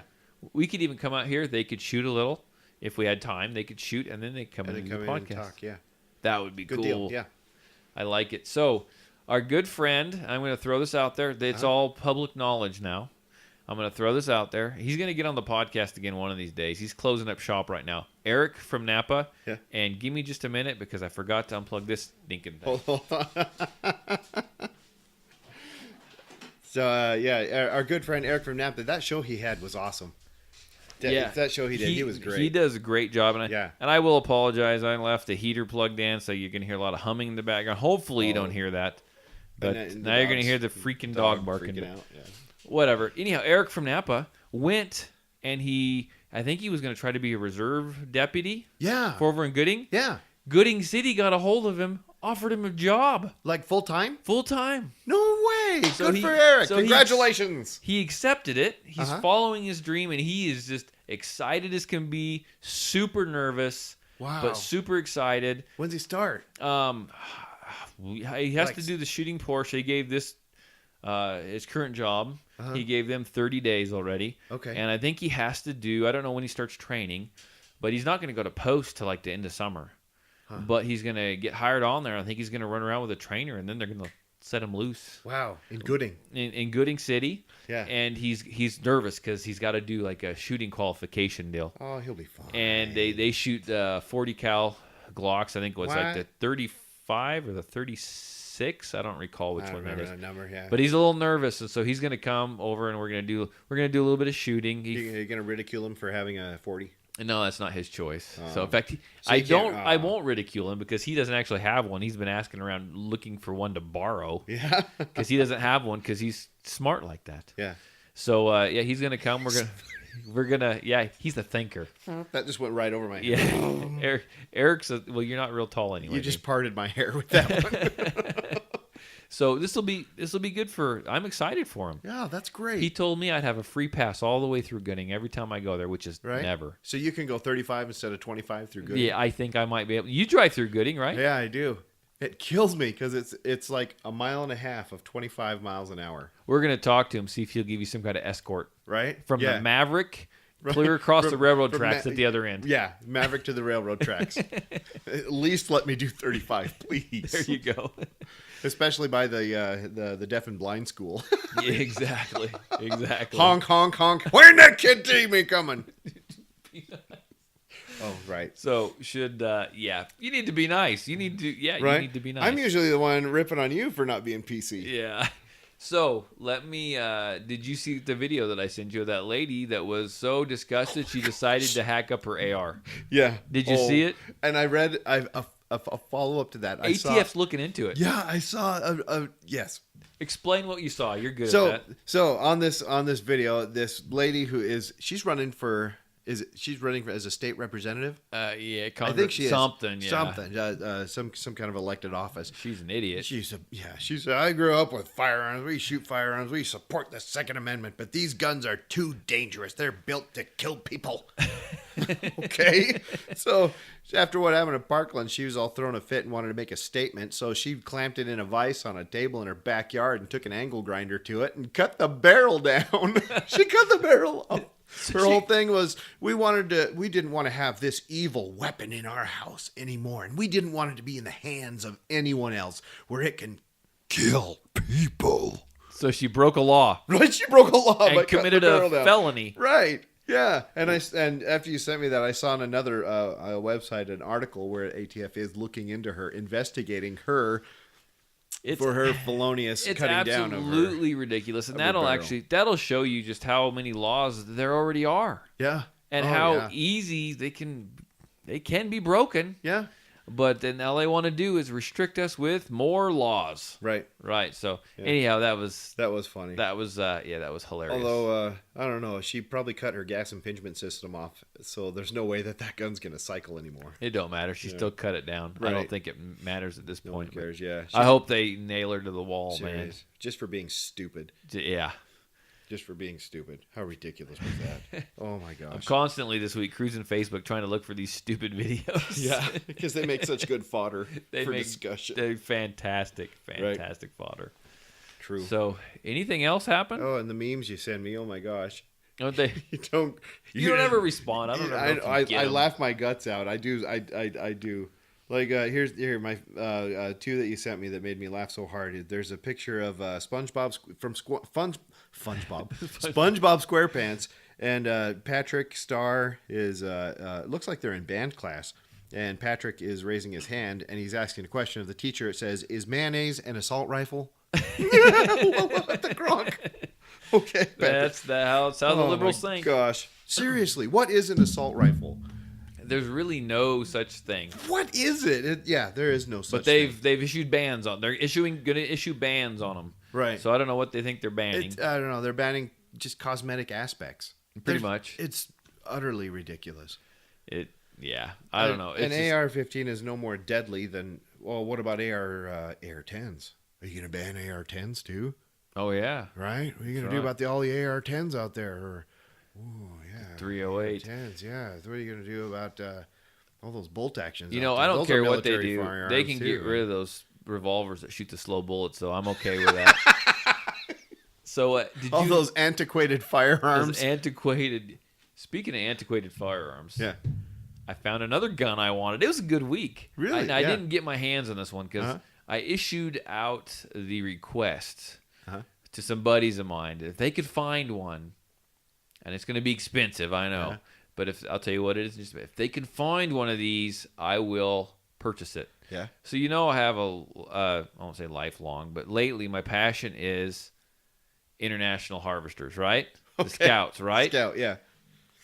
S2: We could even come out here. They could shoot a little. If we had time, they could shoot, and then they come in and do the podcast.
S5: And talk, yeah.
S2: That would be
S5: good
S2: cool.
S5: Deal, yeah.
S2: I like it. So, our good friend, I'm going to throw this out there. It's all public knowledge now. I'm going to throw this out there. He's going to get on the podcast again one of these days. He's closing up shop right now. Eric from Napa. Yeah. And give me just a minute because I forgot to unplug this stinking thing.
S5: Hold on. So, our good friend Eric from Napa, that show he had was awesome. That show he did, he was great.
S2: He does a great job. And I will apologize. I left the heater plugged in, so you're going to hear a lot of humming in the background. Hopefully you don't hear that. But now you're going to hear the freaking dog barking.
S5: Out, yeah.
S2: Whatever. Anyhow, Eric from Napa went and I think he was going to try to be a reserve deputy.
S5: Yeah.
S2: For over in Gooding.
S5: Yeah.
S2: Gooding City got a hold of him, offered him a job.
S5: Like full time?
S2: Full time.
S5: No way. So good for Eric. So congratulations.
S2: He accepted it. He's following his dream, and he is just excited as can be, super nervous.
S5: Wow.
S2: But super excited.
S5: When's he start?
S2: He has to do the shooting portion. He gave this his current job. He gave them 30 days already.
S5: Okay.
S2: And I think he has to do, I don't know when he starts training, but he's not going to go to post till like the end of summer. But he's going to get hired on there. I think he's going to run around with a trainer, and then they're going to set him loose.
S5: Wow. In Gooding.
S2: In Gooding City.
S5: Yeah.
S2: And he's nervous because he's got to do like a shooting qualification deal.
S5: Oh, he'll be fine.
S2: And they shoot 40 cal Glocks. I think it was like the 35 or the 36. I don't recall which one that is.
S5: Number, yeah.
S2: But he's a little nervous, and so he's going to come over, and we're going to do a little bit of shooting.
S5: You're going to ridicule him for having a 40?
S2: No, that's not his choice. So in fact, I won't ridicule him because he doesn't actually have one. He's been asking around looking for one to borrow.
S5: Yeah.
S2: Because he doesn't have one because he's smart like that.
S5: Yeah.
S2: So he's gonna come. We're gonna. Yeah, he's the thinker.
S5: That just went right over my head.
S2: Yeah. Eric's you're not real tall anyway.
S5: You just parted my hair with that one.
S2: So this will be good for. I'm excited for him.
S5: Yeah, that's great.
S2: He told me I'd have a free pass all the way through Gooding every time I go there, which is never.
S5: So you can go 35 instead of 25 through Gooding.
S2: Yeah, I think I might be able. You drive through Gooding, right?
S5: Yeah, I do. It kills me because it's like a mile and a half of 25 miles an hour.
S2: We're gonna talk to him, see if he'll give you some kind of escort,
S5: right?
S2: From the Maverick. Clear across the railroad tracks at the other end.
S5: Yeah, Maverick to the railroad tracks. At least let me do 35, please.
S2: There you go.
S5: Especially by the deaf and blind school.
S2: Yeah, exactly.
S5: Honk, honk, honk. When that kid see me coming? Oh, right.
S2: So you need to be nice. You need to, you need to be nice.
S5: I'm usually the one ripping on you for not being PC.
S2: Yeah. So let me. Did you see the video that I sent you of that lady that was so disgusted she decided to hack up her AR?
S5: Yeah.
S2: Did you see it?
S5: And I read a follow up to that.
S2: ATF's looking into it.
S5: Yeah, I saw. Yes.
S2: Explain what you saw. You're good at that.
S5: So on this video, this lady she's running as a state representative?
S2: I
S5: think she is.
S2: Something.
S5: Some kind of elected office.
S2: She's an idiot.
S5: She said, I grew up with firearms. We shoot firearms. We support the Second Amendment, but these guns are too dangerous. They're built to kill people. Okay? So after what happened at Parkland, she was all throwing a fit and wanted to make a statement. So she clamped it in a vise on a table in her backyard and took an angle grinder to it and cut the barrel down. She cut the barrel off. Her whole thing was we didn't want to have this evil weapon in our house anymore, and we didn't want it to be in the hands of anyone else where it can kill people.
S2: So she broke a law.
S5: Right, she broke a law
S2: and committed a felony.
S5: Right. Yeah, and after you sent me that, I saw on another website an article where ATF is looking into her, investigating her. For her felonious cutting down of her.
S2: It's absolutely ridiculous, and that'll show you just how many laws there already are.
S5: Yeah,
S2: and how easy they can be broken.
S5: Yeah,
S2: but then all they want to do is restrict us with more laws.
S5: Right.
S2: So anyhow, that was
S5: funny.
S2: That was hilarious.
S5: Although I don't know, she probably cut her gas impingement system off, so there's no way that gun's gonna cycle anymore.
S2: It don't matter. She still cut it down. Right. I don't think it matters at this point.
S5: No one cares. Yeah.
S2: I hope they nail her to the wall, man.
S5: Just for being stupid.
S2: Yeah.
S5: just for being stupid. How ridiculous was that? Oh my gosh.
S2: I'm constantly this week cruising Facebook trying to look for these stupid videos.
S5: Yeah, because they make such good fodder for
S2: make
S5: discussion.
S2: They're fantastic fodder.
S5: True.
S2: So, anything else happen?
S5: Oh, and the memes you send me. Oh my gosh.
S2: Don't they?
S5: You don't.
S2: You don't ever respond. I don't know.
S5: I laugh my guts out. I do. I do. Like here my two that you sent me that made me laugh so hard. There's a picture of SpongeBob SpongeBob SquarePants, and Patrick Star is looks like they're in band class, and Patrick is raising his hand and he's asking a question of the teacher. It says, "Is mayonnaise an assault rifle?" What the Gronk? Okay,
S2: that's how the liberals think.
S5: Gosh, seriously, what is an assault rifle?
S2: There's really no such thing.
S5: What is it? There is no such.
S2: But they've issued bans on. They're going to issue bans on them.
S5: Right.
S2: So I don't know what they think they're banning.
S5: I don't know. They're banning just cosmetic aspects.
S2: Pretty much.
S5: It's utterly ridiculous.
S2: Yeah. I don't know.
S5: An AR-15 is no more deadly than. Well, what about AR-10s? Are you going to ban AR-10s too?
S2: Oh yeah.
S5: Right. What are you going to do about all the AR-10s out there? Or, yeah.
S2: 308.
S5: AR-10s, yeah. What are you going to do about all those bolt actions?
S2: I don't care what they do. They can get rid of those revolvers that shoot the slow bullets, so I'm okay with that. So
S5: those antiquated firearms?
S2: Speaking of antiquated firearms,
S5: yeah,
S2: I found another gun I wanted. It was a good week.
S5: Really?
S2: I didn't get my hands on this one because I issued out the request to some buddies of mine if they could find one, and it's going to be expensive, I know. But I'll tell you what it is. If they can find one of these, I will purchase it.
S5: Yeah.
S2: So I have I won't say lifelong, but lately my passion is international harvesters, right? The Scouts, right?
S5: Scout, yeah.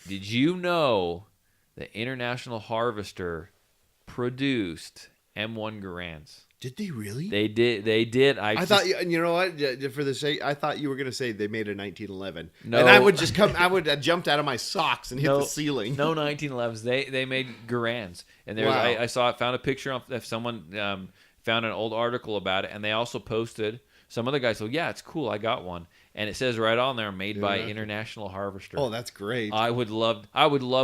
S2: Did you know the International Harvester produced M1 Garands?
S5: Did they really?
S2: They did.
S5: I thought, you know what? For the sake, I thought you were going to say they made a 1911.
S2: No.
S5: And I would just I would have jumped out of my socks and hit the ceiling.
S2: No 1911s. They made Garands. And there I found a picture of someone found an old article about it, and they also posted. Some other guy said, "Yeah, it's cool. I got one," and it says right on there, "Made by International Harvester."
S5: Oh, that's great.
S2: I would love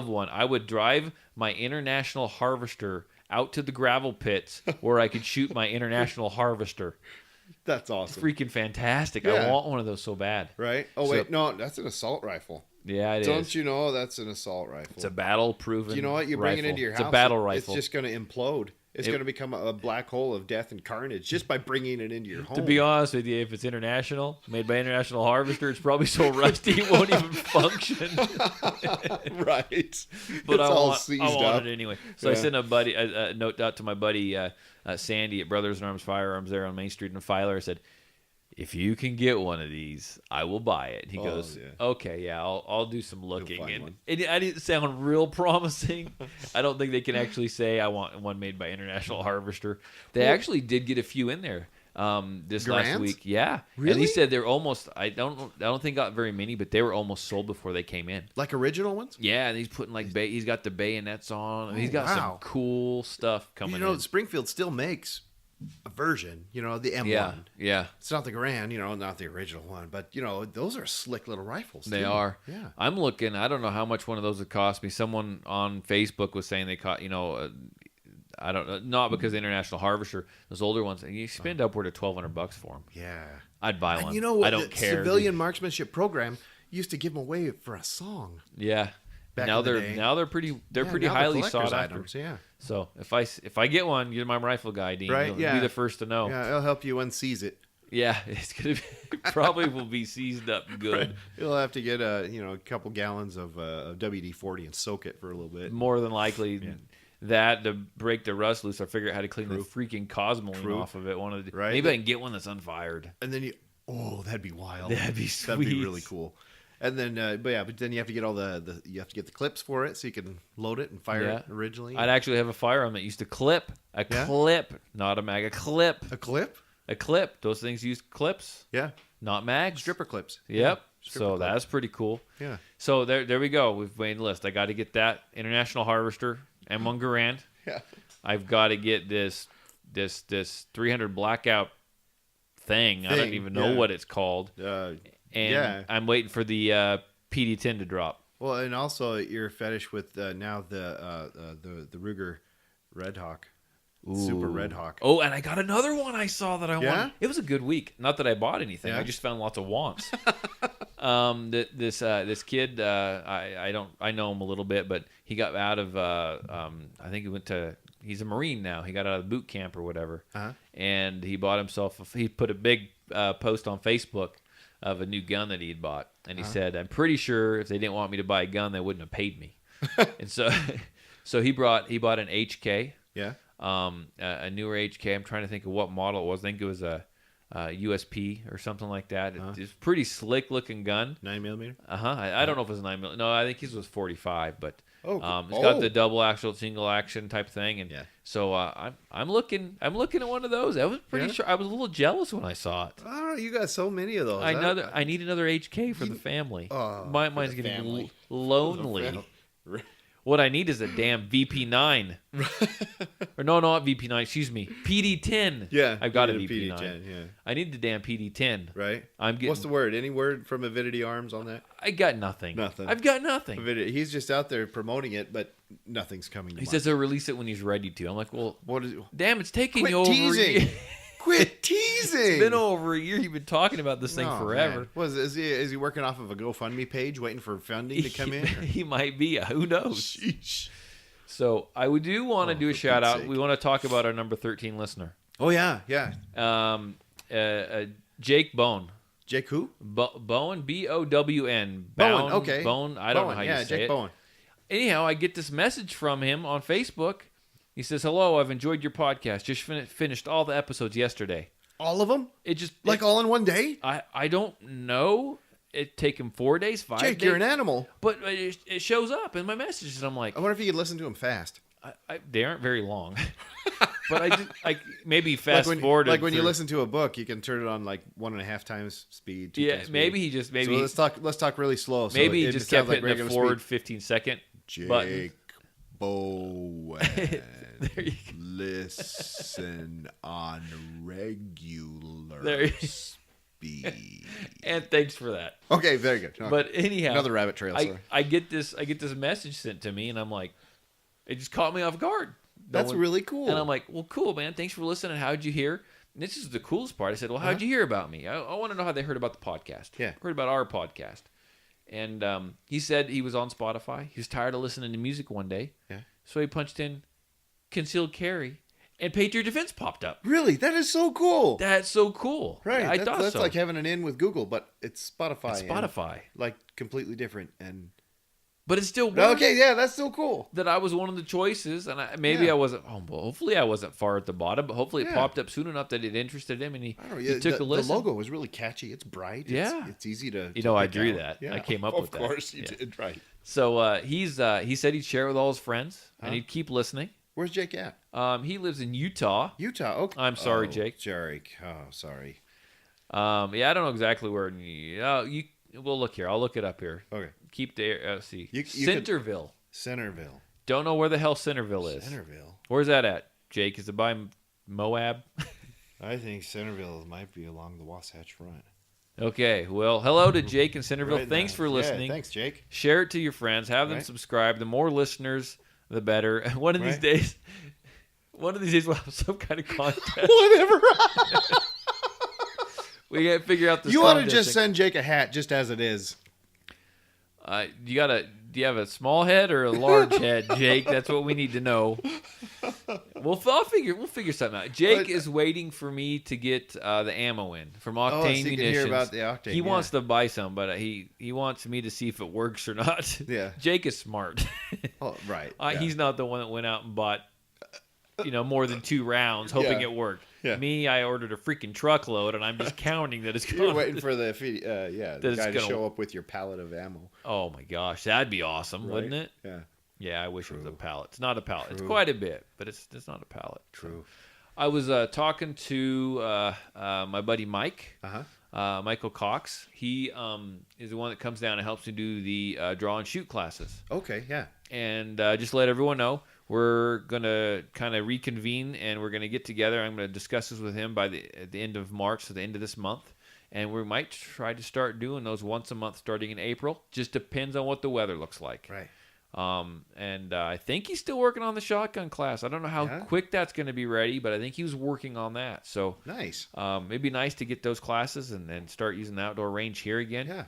S2: one. I would drive my International Harvester out to the gravel pits where I could shoot my International Harvester.
S5: That's awesome.
S2: Freaking fantastic.
S5: Yeah.
S2: I want one of those so bad.
S5: Right? Oh, wait. No, that's an assault rifle.
S2: Yeah, it is.
S5: Don't you know that's an assault rifle?
S2: It's a battle-proven
S5: You know what? You bring it into your house.
S2: It's a battle rifle.
S5: It's just going to implode. It's going to become a black hole of death and carnage just by bringing it into your home.
S2: To be honest with you, if it's international, made by International Harvester, it's probably so rusty it won't even function.
S5: Right.
S2: But I
S5: all
S2: want
S5: seized
S2: it
S5: up.
S2: anyway. So I sent a note out to my buddy Sandy at Brothers in Arms Firearms there on Main Street in Filer. I said, if you can get one of these, I will buy it. He goes, okay, yeah, I'll do some looking. And I didn't sound real promising. I don't think they can actually say I want one made by International Harvester. They actually did get a few in there this last week. Yeah.
S5: Really?
S2: And he said they're almost, I don't think got very many, but they were almost sold before they came in.
S5: Like original ones?
S2: Yeah, and he's putting he's got the bayonets on. He's got some cool stuff coming in.
S5: Springfield still makes a version, the M1.
S2: Yeah.
S5: It's not the Garand, not the original one, but those are slick little rifles.
S2: They
S5: too.
S2: are.
S5: Yeah.
S2: I'm looking. I don't know how much one of those would cost me. Someone on Facebook was saying they cost. I don't know. Not because of International Harvester, those older ones. And you spend upward of $1,200 for them.
S5: Yeah.
S2: I'd buy one.
S5: And what?
S2: I don't
S5: the
S2: care.
S5: Civilian marksmanship program used to give them away for a song.
S2: Yeah.
S5: Back
S2: now
S5: in the
S2: they're
S5: day.
S2: now they're pretty
S5: now
S2: highly
S5: they're
S2: sought
S5: collector's
S2: after.
S5: items, yeah.
S2: So if I get one, you're my rifle guy, Dean.
S5: Right?
S2: You'll
S5: Yeah.
S2: be the first to know.
S5: Yeah, it'll help you unseize it.
S2: Yeah, it's gonna be, probably will be seized up good.
S5: Right. You'll have to get a couple gallons of WD-40 and soak it for a little bit.
S2: More than likely, that to break the rust loose, or figure out how to clean the freaking cosmoline off of it.
S5: Right.
S2: Maybe I can get one that's unfired.
S5: And then that'd be wild.
S2: That'd be sweet.
S5: That'd be really cool. And then, but then you have to get you have to get the clips for it so you can load it and fire it originally.
S2: I'd actually have a firearm that used to clip clip, not a mag, a clip.
S5: A clip?
S2: A clip. Those things use clips.
S5: Yeah.
S2: Not mags.
S5: Stripper clips.
S2: Yep.
S5: Stripper
S2: So
S5: clip.
S2: that's pretty cool.
S5: Yeah.
S2: So there we go. We've made a list. I got to get that International Harvester M1 Garand.
S5: Yeah.
S2: I've got to get this 300 blackout thing. I don't even know what it's called. and I'm waiting for the PD10 to drop.
S5: Well, and also your fetish with now the Ruger Red Hawk. Super Red Hawk.
S2: Oh, and I got another one I saw that I wanted. It was a good week. Not that I bought anything.
S5: Yeah?
S2: I just found lots of wants. This kid, I know him a little bit, but he got out of I think he's a Marine now. He got out of boot camp or whatever, and he bought himself. He put a big post on Facebook of a new gun that he had bought, and he said, "I'm pretty sure if they didn't want me to buy a gun, they wouldn't have paid me." And so he bought an HK.
S5: Yeah.
S2: A newer HK. I'm trying to think of what model it was. I think it was a USP or something like that. It's a pretty slick looking gun.
S5: 9mm.
S2: I don't know if it was 9mm. No, I think his was 45. But
S5: cool.
S2: It's got the double axle, single action type thing. And so I'm looking at one of those. I was pretty sure. I was a little jealous when I saw it.
S5: Oh, you got so many of those.
S2: I need another HK for the family. Mine's getting lonely. What I need is a damn VP9. Or no, not VP9. Excuse me, PD10.
S5: Yeah,
S2: I've got a
S5: VP9.
S2: VP9.
S5: Yeah,
S2: I need the damn PD10.
S5: right.
S2: I'm getting.
S5: What's the word? Any word from Avidity Arms on that?
S2: I got nothing.
S5: Nothing.
S2: I've got nothing.
S5: Avidity. He's just out there promoting it, but nothing's coming. To
S2: He
S5: mind.
S2: says he'll release it when he's ready to. I'm like, well,
S5: "What is?
S2: damn, it's taking
S5: Quit
S2: you over a
S5: teasing.
S2: year.
S5: Quit teasing.
S2: It's been over a year. You've been talking about this thing
S5: Oh,
S2: forever.
S5: man. Is he working off of a GoFundMe page, waiting for funding to come in? Or?
S2: He might be. Who knows?
S5: Sheesh.
S2: So I do want to do a
S5: for
S2: shout
S5: Pete's
S2: out.
S5: sake.
S2: We want to talk about our number 13 listener,
S5: Oh yeah.
S2: Jake Bown.
S5: Jake who?
S2: Bowen, Bown.
S5: Bowen. Okay.
S2: Bowen. I don't know how you say
S5: Jake
S2: it.
S5: Bowen.
S2: Anyhow, I get this message from him on Facebook. He says, "Hello, I've enjoyed your podcast. Just finished all the episodes yesterday.
S5: All of them?
S2: It just
S5: All in one day?
S2: I don't know. It take him 4 days, 5 days.
S5: Jake, you're an animal.
S2: But it shows up in my messages, and I'm like,
S5: I wonder if you could listen to them fast.
S2: they aren't very long. But I maybe fast forward.
S5: Like when you listen to a book, you can turn it on like 1.5 times speed. 2 times speed.
S2: maybe
S5: So let's talk really slow. So
S2: maybe
S5: it
S2: just
S5: sounds
S2: kept
S5: like
S2: hitting the
S5: regular
S2: forward
S5: speed.
S2: 15-second
S5: Jake
S2: button.
S5: Bowen.
S2: There you go.
S5: Listen on regular
S2: There you-
S5: speed.
S2: And thanks for that.
S5: Okay, very good. Okay.
S2: But anyhow,
S5: Another rabbit trail. Sorry.
S2: I get this message sent to me, and I'm like, it just caught me off guard.
S5: That's really cool.
S2: And I'm like, well, cool, man. Thanks for listening. How'd you hear? And this is the coolest part. I said, well, how'd you hear about me? I want to know how they heard about the podcast.
S5: Yeah.
S2: Heard about our podcast. And he said he was on Spotify. He was tired of listening to music one day.
S5: Yeah.
S2: So he punched in concealed carry, and Patriot Defense popped up.
S5: Really? That is so cool.
S2: That's so cool.
S5: Right.
S2: I thought
S5: that's
S2: so.
S5: like having an in with Google, but it's Spotify.
S2: It's Spotify.
S5: Like completely different.
S2: But it's still weird
S5: Okay, yeah, that's still cool.
S2: that I was one of the choices, and I wasn't. Oh, well, hopefully I wasn't far at the bottom, but hopefully it popped up soon enough that it interested him, and he took a listen.
S5: The logo was really catchy. It's bright. It's easy to.
S2: I
S5: pick
S2: drew
S5: out.
S2: that.
S5: Yeah,
S2: I came up with that.
S5: Of course you did. Right.
S2: So he said he'd share it with all his friends, and he'd keep listening.
S5: Where's Jake at?
S2: He lives in Utah.
S5: Utah. Okay.
S2: I'm sorry, Jake.
S5: Jake. Oh, sorry.
S2: I don't know exactly where. We'll look here. I'll look it up here.
S5: Okay.
S2: Keep the see.
S5: You
S2: Centerville.
S5: Centerville.
S2: Don't know where the hell Centerville is.
S5: Centerville.
S2: Where's that at, Jake? Is it by Moab?
S5: I think Centerville might be along the Wasatch Front.
S2: Okay. Well, hello to Jake in Centerville.
S5: Right
S2: Thanks
S5: now.
S2: for listening.
S5: Yeah, thanks, Jake.
S2: Share it to your friends. Have them subscribe. The more listeners, the better. One of these days, we'll have some kind of contest.
S5: Whatever.
S2: We got to figure out this.
S5: You ought to
S2: contest
S5: just
S2: thing.
S5: send Jake a hat just as it is.
S2: Do you have a small head or a large head, Jake? That's what we need to know. We'll figure something out. Jake is waiting for me to get the ammo in from Octane
S5: so you can
S2: Munitions.
S5: hear about the Octane,
S2: he wants to buy some, but he wants me to see if it works or not.
S5: Yeah.
S2: Jake is smart.
S5: Oh, right.
S2: He's not the one that went out and bought more than 2 rounds hoping it worked.
S5: Yeah.
S2: Me, I ordered a freaking truckload, and I'm just counting that it's going.
S5: You're waiting for the guy to show up with your pallet of ammo.
S2: Oh my gosh, that'd be awesome,
S5: Right?
S2: wouldn't it?
S5: Yeah.
S2: Yeah, I wish it was a pallet. It's not a pallet. It's
S5: True.
S2: quite a bit, but it's not a pallet.
S5: True.
S2: I was talking to my buddy Mike, Michael Cox. He is the one that comes down and helps me do the draw and shoot classes.
S5: Okay, yeah.
S2: And just let everyone know, we're going to kind of reconvene, and we're going to get together. I'm going to discuss this with him at the end of March, so the end of this month. And we might try to start doing those once a month starting in April. Just depends on what the weather looks like.
S5: Right.
S2: And I think he's still working on the shotgun class. I don't know how quick that's going to be ready, but I think he was working on that. So
S5: nice.
S2: It'd be nice to get those classes and then start using the outdoor range here again.
S5: Yeah.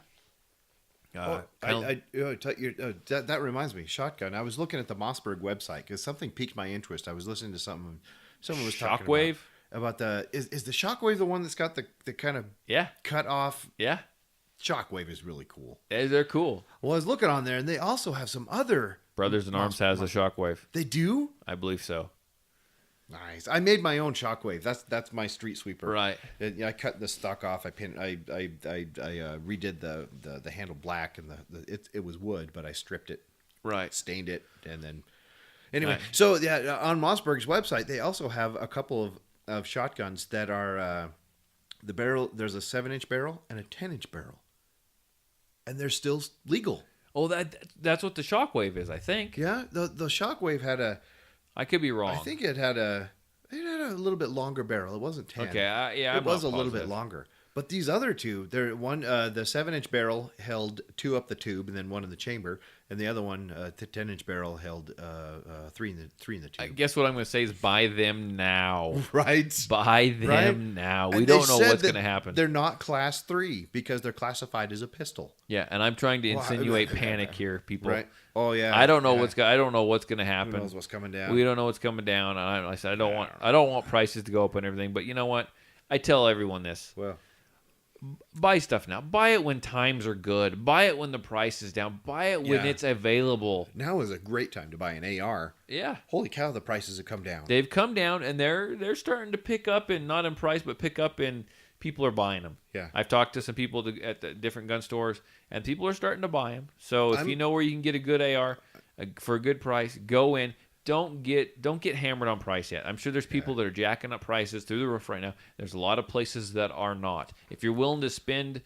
S5: That reminds me, shotgun. I was looking at the Mossberg website because something piqued my interest. I was listening to something. Someone was talking
S2: Shockwave?
S5: about the is the Shockwave the one that's got the kind of cut off?
S2: Yeah.
S5: Shockwave is really cool.
S2: They're cool.
S5: Well, I was looking on there, and they also have some other
S2: Brothers in Arms has a Shockwave.
S5: They do?
S2: I believe so.
S5: Nice. I made my own Shockwave. That's my street sweeper.
S2: Right.
S5: I cut the stock off. I redid the handle black, and it was wood, but I stripped it.
S2: Right.
S5: Stained it, and then anyway.
S2: Nice.
S5: So on Mossberg's website, they also have a couple of shotguns that are the barrel. There's a 7-inch barrel and a 10-inch barrel, and they're still legal.
S2: Oh, that's what the Shockwave is, I think.
S5: Yeah, the Shockwave had a.
S2: I could be wrong.
S5: I think it had a little bit longer barrel. It wasn't 10.
S2: Okay,
S5: it was a little bit longer. But these other two, the 7-inch barrel held 2 up the tube and then 1 in the chamber, and the other one, the 10-inch barrel held 3 in the tube.
S2: I guess what I'm going to say is buy them now.
S5: Right.
S2: Buy them now. We don't know what's going to happen.
S5: They're not class 3 because they're classified as a pistol.
S2: Yeah, and I'm trying to insinuate panic here, people.
S5: Right. Oh yeah.
S2: I don't know what's going to happen.
S5: Who knows what's coming down?
S2: We don't know what's coming down. I said I don't want prices to go up and everything, but you know what? I tell everyone this.
S5: Well,
S2: buy stuff now. Buy it when times are good. Buy it when the price is down. Buy it when it's available.
S5: Now is a great time to buy an AR.
S2: Yeah.
S5: Holy cow, the prices have come down.
S2: They've come down, and they're starting to pick up in, not in price, but pick up in people are buying them.
S5: Yeah.
S2: I've talked to some people at the different gun stores, and people are starting to buy them. So if you know where you can get a good AR for a good price, go in. Don't get hammered on price yet. I'm sure there's people that are jacking up prices through the roof right now. There's a lot of places that are not. If you're willing to spend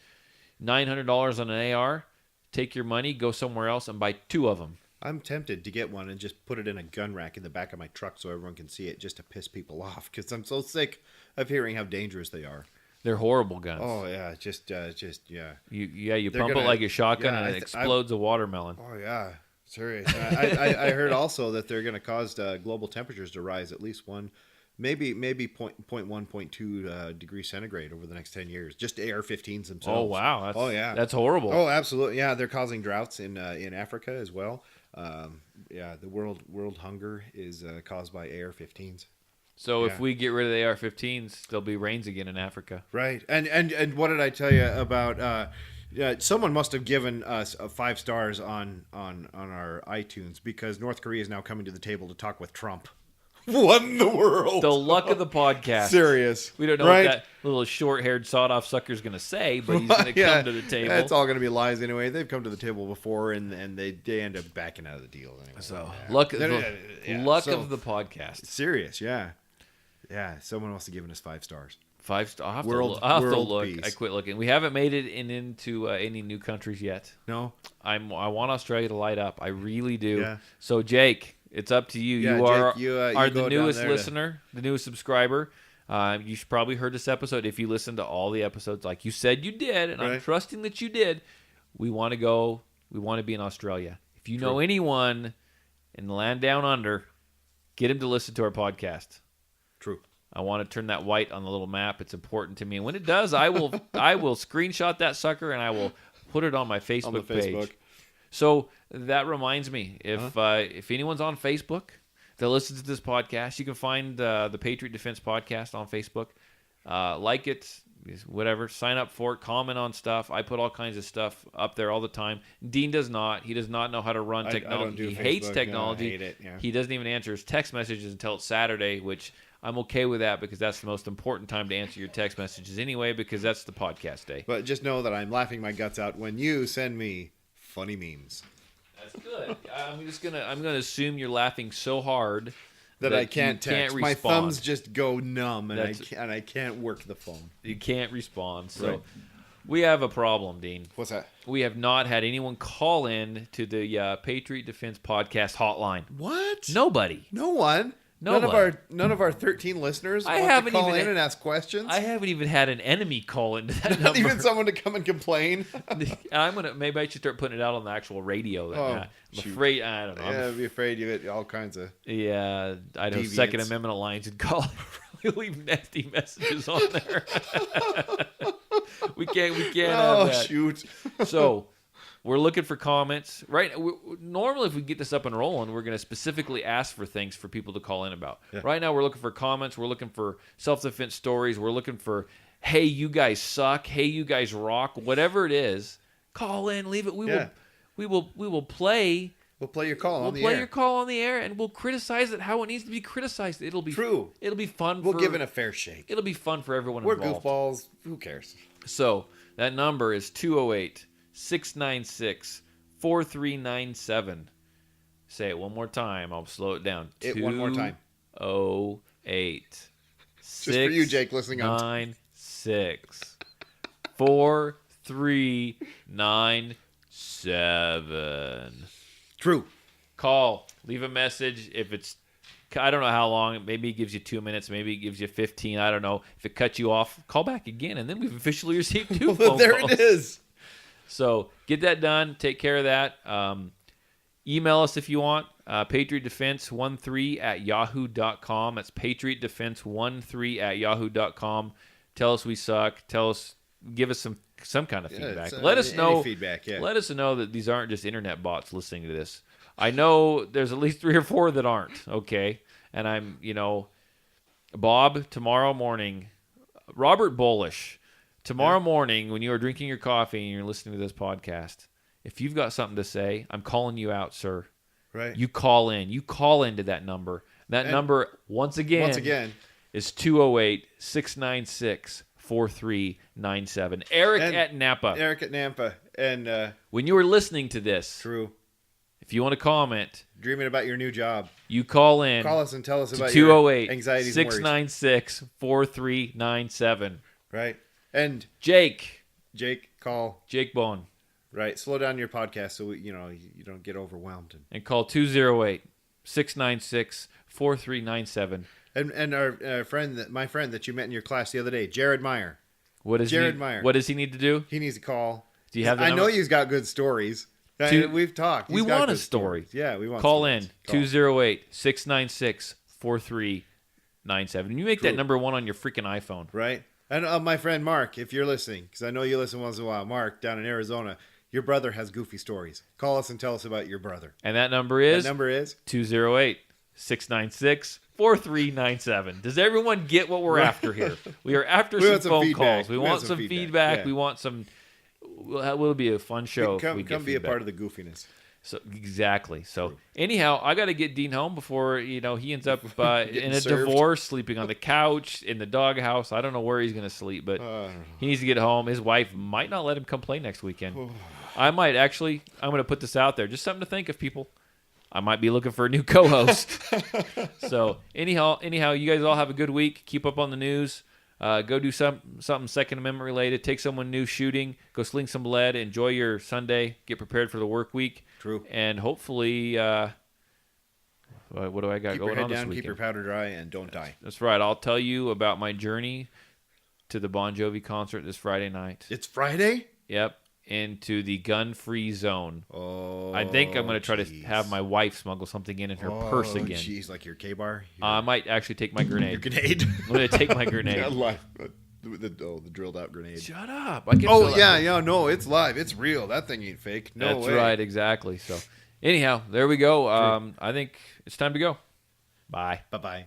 S2: $900 on an AR, take your money, go somewhere else, and buy 2 of them.
S5: I'm tempted to get one and just put it in a gun rack in the back of my truck so everyone can see it, just to piss people off, because I'm so sick of hearing how dangerous they are.
S2: They're horrible guns.
S5: Oh yeah, just yeah.
S2: You pump it like a shotgun and it explodes a watermelon.
S5: Oh yeah. Serious. I heard also that they're going to cause global temperatures to rise at least 1, maybe 0.1, 0.2 degrees centigrade over the next 10 years. Just AR-15s themselves.
S2: Oh wow! That's horrible.
S5: Oh, absolutely. Yeah, they're causing droughts in Africa as well. The world hunger is caused by AR-15s.
S2: So if we get rid of the AR-15s, there'll be rains again in Africa.
S5: Right. And what did I tell you about? Someone must have given us 5 stars on our iTunes because North Korea is now coming to the table to talk with Trump. What in the world?
S2: The luck of the podcast.
S5: Serious.
S2: We don't know what that little short-haired sawed-off sucker's going to say, but he's going to come to the table.
S5: It's all going to be lies anyway. They've come to the table before, and they end up backing out of the deal anyway.
S2: So luck of the podcast.
S5: Serious, yeah. Yeah, someone must have given us 5 stars.
S2: 5 stars. I'll have to look.
S5: Peace.
S2: I quit looking. We haven't made it into any new countries yet.
S5: No.
S2: I want Australia to light up. I really do.
S5: Yeah.
S2: So Jake, it's up to you.
S5: Yeah,
S2: you are,
S5: Jake, you
S2: are
S5: go
S2: the
S5: down
S2: newest
S5: there
S2: listener, the newest subscriber. You should probably heard this episode if you listened to all the episodes, like you said you did, and I'm trusting that you did. We want to go. We want to be in Australia. If you know anyone in the land down under, get him to listen to our podcast.
S5: True.
S2: I want to turn that white on the little map. It's important to me. And when it does, I will screenshot that sucker and I will put it on my Facebook page. So that reminds me, if anyone's on Facebook that listens to this podcast, you can find the Patriot Defense Podcast on Facebook. Like it, whatever. Sign up for it. Comment on stuff. I put all kinds of stuff up there all the time. Dean does not. He does not know how to run technology.
S5: I don't do
S2: he
S5: Facebook.
S2: hates technology.
S5: I hate it. Yeah.
S2: He doesn't even answer his text messages until it's Saturday, which I'm okay with that because that's the most important time to answer your text messages anyway, because that's the podcast day.
S5: But just know that I'm laughing my guts out when you send me funny memes.
S2: That's good. I'm gonna assume you're laughing so hard
S5: that I can't text. My thumbs just go numb, and I can't work the phone.
S2: You can't respond. So we have a problem, Dean.
S5: What's that?
S2: We have not had anyone call in to the Patriot Defense Podcast Hotline.
S5: What?
S2: Nobody.
S5: No one.
S2: Nobody.
S5: None of our 13 listeners
S2: I
S5: want
S2: haven't
S5: to call
S2: even-
S5: in and ask questions.
S2: I haven't even had an enemy call into that
S5: Not
S2: number.
S5: even someone to come and complain.
S2: Maybe I should start putting it out on the actual radio. I'm
S5: shoot.
S2: afraid. I don't know.
S5: Yeah, I'd be afraid you get all kinds of.
S2: Yeah, I know
S5: Deviants.
S2: Second Amendment Alliance would call. Leave nasty messages on there. we can't
S5: Oh
S2: have that.
S5: shoot!
S2: So we're looking for comments. Right. Normally, if we get this up and rolling, we're going to specifically ask for things for people to call in about.
S5: Yeah.
S2: Right now, we're looking for comments. We're looking for self-defense stories. We're looking for, hey, you guys suck. Hey, you guys rock. Whatever it is, call in. Leave it. We will play.
S5: We'll play your call
S2: We'll
S5: on the
S2: play
S5: air.
S2: your call on the air, and we'll criticize it how it needs to be criticized. It'll be
S5: True.
S2: It'll be fun.
S5: We'll give it a fair shake.
S2: It'll be fun for everyone
S5: We're
S2: involved.
S5: goofballs. Who cares?
S2: So that number is 208-696-4397. Say it one more time. I'll slow it down.
S5: One more time.
S2: 208.
S5: Just for you, Jake, listening on.
S2: 96 4397.
S5: True.
S2: Call. Leave a message. If it's, I don't know how long. Maybe it gives you 2 minutes. Maybe it gives you 15. I don't know. If it cuts you off, call back again, and then we've officially received 2 phone
S5: There
S2: calls.
S5: it is.
S2: So get that done. Take care of that. Email us if you want. PatriotDefense13@yahoo.com. That's PatriotDefense13@yahoo.com. Tell us we suck. Give us some kind of feedback. Let us
S5: any
S2: know.
S5: feedback. Yeah.
S2: Let us know that these aren't just internet bots listening to this. I know there's at least 3 or 4 that aren't. Okay, and I'm, Bob, tomorrow morning, Robert Bolish, tomorrow morning when you are drinking your coffee and you're listening to this podcast, if you've got something to say, I'm calling you out, sir.
S5: Right.
S2: You call in. You call into that number. That number, once again, is 208-696-4397. Eric at Napa.
S5: Eric at Napa. And
S2: When you are listening to this,
S5: true.
S2: if you want to comment,
S5: Dreaming about your new job.
S2: you call in.
S5: Call us and tell us
S2: to
S5: about your
S2: 208
S5: anxieties and worries.
S2: 696-4397.
S5: Right. And
S2: Jake
S5: call.
S2: Jake Bown.
S5: Right. Slow down your podcast so you don't get overwhelmed.
S2: And call 208-696-4397.
S5: And our friend, my friend that you met in your class the other day, Jared Meyer.
S2: What does he need to do?
S5: He needs to call.
S2: Do you have the
S5: I
S2: number?
S5: know you've got good stories. We've talked.
S2: We
S5: He's got
S2: want a
S5: good
S2: story.
S5: stories. Yeah, we want
S2: Call
S5: stories.
S2: in 208-696-4397. And you make that number 1 on your freaking iPhone.
S5: Right. And my friend Mark, if you're listening, because I know you listen once in a while, Mark down in Arizona, your brother has goofy stories. Call us and tell us about your brother.
S2: And that number is?
S5: That number is?
S2: 208-696-4397. Does everyone get what we're after here? We are after some phone calls. We want some feedback.
S5: Yeah.
S2: We want some... Will be a fun show.
S5: Come
S2: if we get
S5: be a
S2: feedback.
S5: part of the goofiness.
S2: So exactly. So anyhow, I got to get Dean home before he ends up in a
S5: served.
S2: divorce, sleeping on the couch in the doghouse. I don't know where he's going to sleep, but he needs to get home. His wife might not let him come play next weekend. I'm going to put this out there, just something to think of, people. I might be looking for a new co-host. So anyhow, you guys all have a good week. Keep up on the news. Go do something Second Amendment related. Take someone new shooting. Go sling some lead. Enjoy your Sunday. Get prepared for the work week.
S5: True.
S2: And hopefully, what do I got
S5: Keep
S2: going
S5: your head
S2: on this
S5: down,
S2: weekend?
S5: keep your powder dry, and don't die.
S2: That's right. I'll tell you about my journey to the Bon Jovi concert this Friday night.
S5: It's Friday?
S2: Yep. Into the gun-free zone.
S5: Oh,
S2: I think I'm going to try to have my wife smuggle something in her purse again.
S5: Jeez, like your K-bar?
S2: I might actually take my grenade.
S5: Your grenade?
S2: I'm going to take my grenade.
S5: Yeah, live. The drilled out grenade.
S2: Shut up. I can
S5: Oh,
S2: feel
S5: yeah,
S2: that.
S5: no, it's live. It's real. That thing ain't fake. No
S2: That's
S5: way.
S2: right, exactly. So, anyhow, there we go. I think it's time to go. Bye.
S5: Bye-bye.